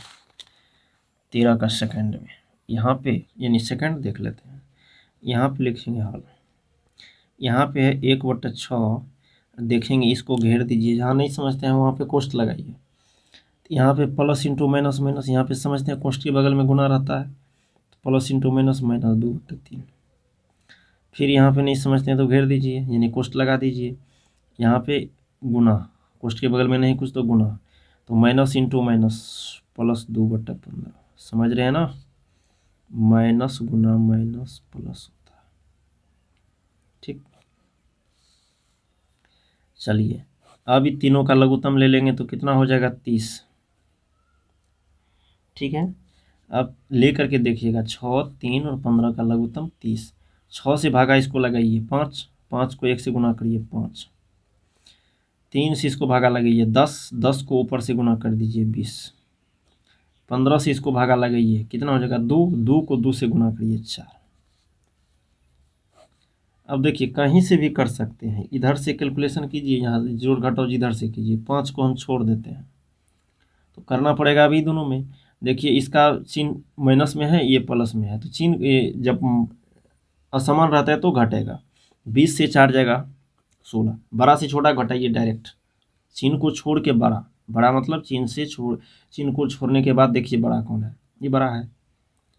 13 का सेकंड में, यहाँ पे यानी सेकंड देख लेते हैं, यहाँ पे लिखेंगे हल, यहाँ पे है 1/6, देखेंगे इसको घेर दीजिए, जहाँ नहीं समझते हैं वहाँ पे कोष्ठ लगाइए। यहाँ पे प्लस इंटू माइनस माइनस, यहाँ पे समझते हैं कोष्ठ के बगल में गुना रहता है, तो प्लस इंटू माइनस माइनस 2/3। फिर यहाँ पे नहीं समझते हैं तो घेर दीजिए, यानी कोष्ठ लगा दीजिए, यहाँ पे गुना, कोष्ठ के बगल में नहीं कुछ तो गुना, तो माइनस इंटू माइनस प्लस 2/15, समझ रहे हैं ना, माइनस गुना माइनस प्लस होता है। ठीक, चलिए अब इन तीनों का लघुत्तम ले लेंगे तो कितना हो जाएगा 30। ठीक है, अब ले करके देखिएगा 6 3 और 15 का लघुत्तम 30, 6 से भागा इसको लगाइए 5, 5 को 1 से गुना करिए 5, 3 से इसको भागा लगाइए 10, 10 को ऊपर से गुना कर दीजिए 20, 15 से इसको भागा लगाइए कितना हो जाएगा 2, 2 को 2 से गुना करिए 4। अब देखिए कहीं से भी कर सकते हैं, इधर से कैलकुलेशन कीजिए, यहाँ से जोड़ घटाव इधर से कीजिए, 5 को हम छोड़ देते हैं तो करना पड़ेगा अभी दोनों में। देखिए इसका चिन्ह माइनस में है, ये प्लस में है, तो चिन्ह जब असमान रहता है तो घटेगा, 20 से 4 जाएगा 16, बड़ा से छोटा घटाइए डायरेक्ट, चिन्ह को छोड़ के बड़ा, बड़ा मतलब चिन्ह को छोड़ने के बाद देखिए बड़ा कौन है, ये बड़ा है,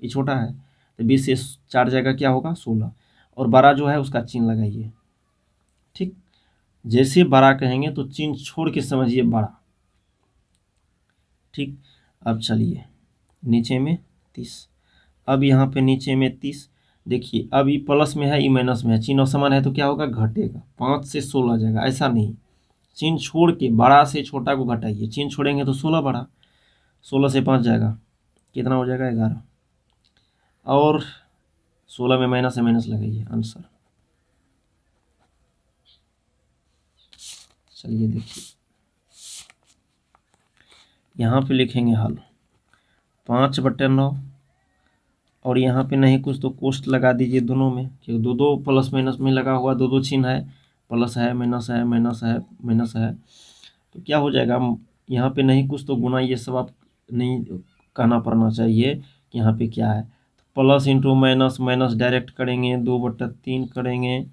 ये छोटा है, तो 20 से 4 जाएगा क्या होगा 16, और बड़ा जो है उसका चिन्ह लगाइए। ठीक, जैसे बड़ा कहेंगे तो चिन्ह छोड़ के समझिए बड़ा। ठीक, अब चलिए नीचे में 30, अब यहाँ पे नीचे में 30, देखिए अब ये प्लस में है, ये माइनस में है, चिन्ह समान है तो क्या होगा घटेगा, 5 से 16 जाएगा, ऐसा नहीं, चिन्ह छोड़ के बड़ा से छोटा को घटाइए, चिन्ह छोड़ेंगे तो 16 बड़ा, 16 से 5 जाएगा कितना हो जाएगा 11, और 16 में माइनस है, माइनस लगाइए आंसर। चलिए देखिए यहाँ पे लिखेंगे हल 5/9, और यहाँ पे नहीं कुछ तो कोष्ठ लगा दीजिए दोनों में, क्योंकि दो दो प्लस माइनस में लगा हुआ, दो चिन्ह है, प्लस है माइनस है माइनस है माइनस है, तो क्या हो जाएगा यहाँ पे नहीं कुछ तो गुना, ये सब आप नहीं कहना पड़ना चाहिए कि यहाँ पे क्या है। Plus into minus, minus direct करेंगे 2/3 करेंगे,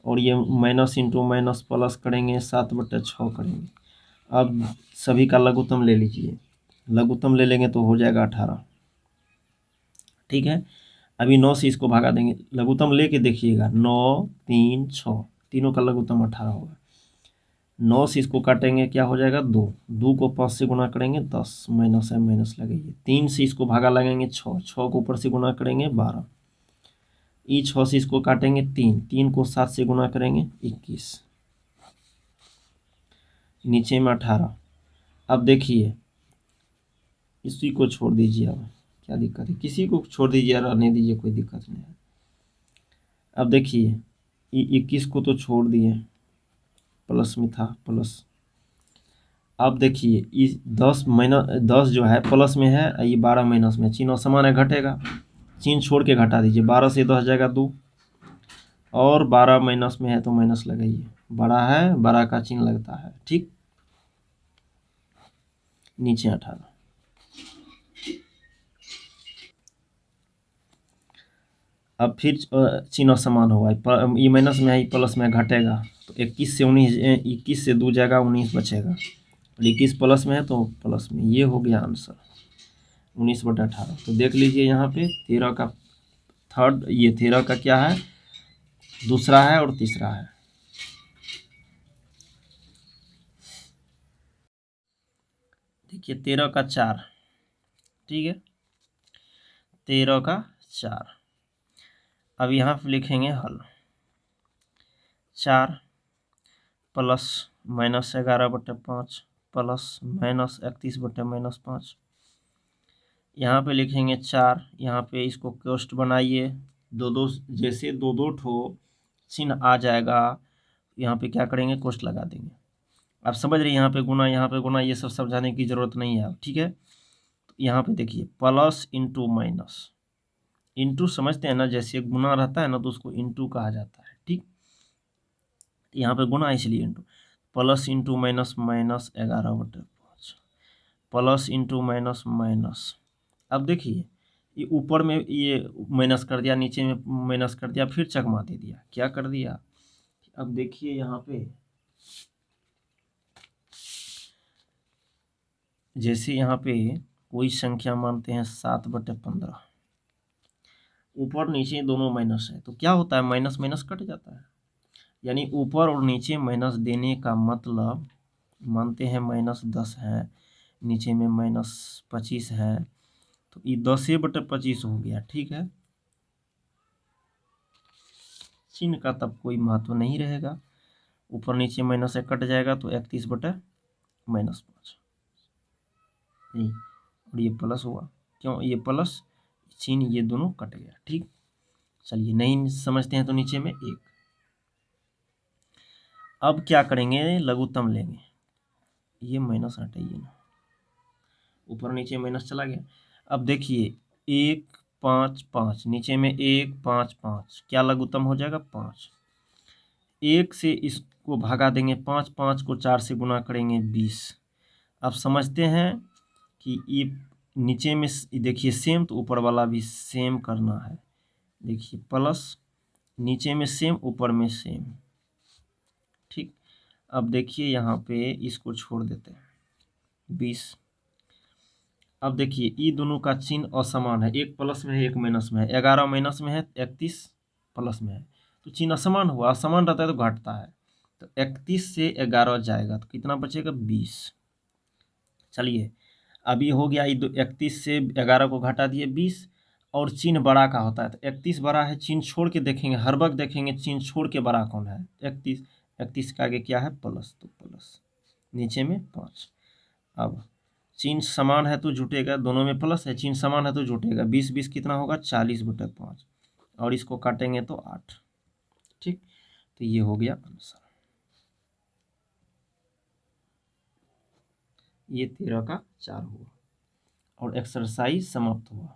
और ये माइनस इंटू माइनस प्लस करेंगे 7/6 करेंगे। अब सभी का लघुत्तम ले लीजिए, लघुत्तम ले लेंगे तो हो जाएगा 18। ठीक है, अभी 9 से इसको भागा देंगे, लघुत्तम लेके देखिएगा, 9 3 6, तीनों का लघुत्तम 18 होगा। 9 से इसको काटेंगे, क्या हो जाएगा 2, 2 को 5 से गुना करेंगे 10, माइनस है माइनस लगेगी। 3 से इसको भागा लगेंगे 6, 6 को ऊपर से गुना करेंगे 12, 6 से इसको काटेंगे 3, 3 को 7 से गुना करेंगे 21, नीचे में 18। अब देखिए इसी को छोड़ दीजिए, अब क्या दिक्कत है, किसी को छोड़ दीजिए, रहने दीजिए, कोई दिक्कत नहीं है। अब देखिए 21 को तो छोड़ दिए, प्लस में था प्लस। अब देखिए इस 10 जो है प्लस में है, ये 12 माइनस में, चिन्ह समान है, घटेगा, चिन्ह छोड़ के घटा दीजिए, 12 से 10 जाएगा 2, और 12 माइनस में है तो माइनस लगाइए, बड़ा है बड़ा का चिन्ह लगता है। ठीक, नीचे 18। अब फिर चिन्ह समान होगा, ये माइनस में है, ये प्लस में घटेगा, तो 21 से 19, 21 से 2 जाएगा 19 बचेगा, और 21 प्लस में है तो प्लस में, ये हो गया आंसर 19/18। तो देख लीजिए यहाँ पे 13 का थर्ड, ये 13 का क्या है, दूसरा है और तीसरा है। देखिए 13 का 4, ठीक है, 13 का 4। अब यहाँ पे लिखेंगे हल, 4 प्लस माइनस 11/5 प्लस माइनस 31/-5। यहाँ पे लिखेंगे 4, यहाँ पे इसको कोष्ठ बनाइए, दो जैसे दो ठो चिन्ह आ जाएगा, यहाँ पे क्या करेंगे, कोष्ठ लगा देंगे। आप समझ रहे हैं, यहाँ पे गुना, ये सब समझाने की ज़रूरत नहीं है। ठीक है, तो यहाँ पे देखिए प्लस इंटू माइनस, इंटू समझते हैं ना, जैसे गुना रहता है ना तो उसको इंटू कहा जाता है। ठीक, यहाँ पे गुना इसलिए into, plus into minus, minus 11/5 plus into minus minus. अब देखिए ये ऊपर में ये माइनस कर दिया, नीचे में माइनस कर दिया, फिर चकमा दे दिया, क्या कर दिया। अब देखिए यहाँ पे जैसे यहाँ पे कोई संख्या मानते हैं 7/15, ऊपर नीचे दोनों माइनस है, तो क्या होता है, माइनस माइनस कट जाता है, यानी ऊपर और नीचे माइनस देने का मतलब, मानते हैं -10 है, नीचे में -25 है, तो ये 10/25 हो गया। ठीक है, चिन्ह का तब कोई महत्व नहीं रहेगा, ऊपर नीचे माइनस से कट जाएगा तो 31/-5, और ये प्लस हुआ, क्यों, ये प्लस चिन्ह ये दोनों कट गया। ठीक, चलिए नहीं समझते हैं तो नीचे में 1। अब क्या करेंगे, लघुत्तम लेंगे, ये माइनस हटाइए ना, ऊपर नीचे माइनस चला गया। अब देखिए 1 5 5, नीचे में 1 5 5, क्या लघुत्तम हो जाएगा 5। 1 से इसको भागा देंगे 5, 5 को 4 से गुना करेंगे 20। अब समझते हैं कि ये नीचे में देखिए सेम, तो ऊपर वाला भी सेम करना है। देखिए प्लस, नीचे में सेम, ऊपर में सेम। ठीक, अब देखिए यहाँ पे इसको छोड़ देते हैं 20। अब देखिए ये दोनों का चिन्ह असमान है, एक प्लस में है एक माइनस में है, 11 माइनस में है, 31 प्लस में है, तो चिन्ह असमान हुआ, असमान रहता है तो घटता है, तो 31 से 11 जाएगा तो कितना बचेगा 20। चलिए अभी हो गया, ये 31 से 11 को घटा दिए 20, और चिन्ह बड़ा का होता है, तो 31 बड़ा है, चिन्ह छोड़ के देखेंगे, हर वक्त देखेंगे चिन्ह छोड़ के बड़ा कौन है, 31, 31 के आगे क्या है प्लस, तो प्लस, नीचे में 5। अब चिन्ह समान है तो जुटेगा, दोनों में प्लस है, चिन्ह समान है तो जुटेगा, 20 20 कितना होगा 40/5, और इसको काटेंगे तो 8। ठीक, तो ये हो गया आंसर, ये 13 का 4 हुआ, और एक्सरसाइज समाप्त हुआ।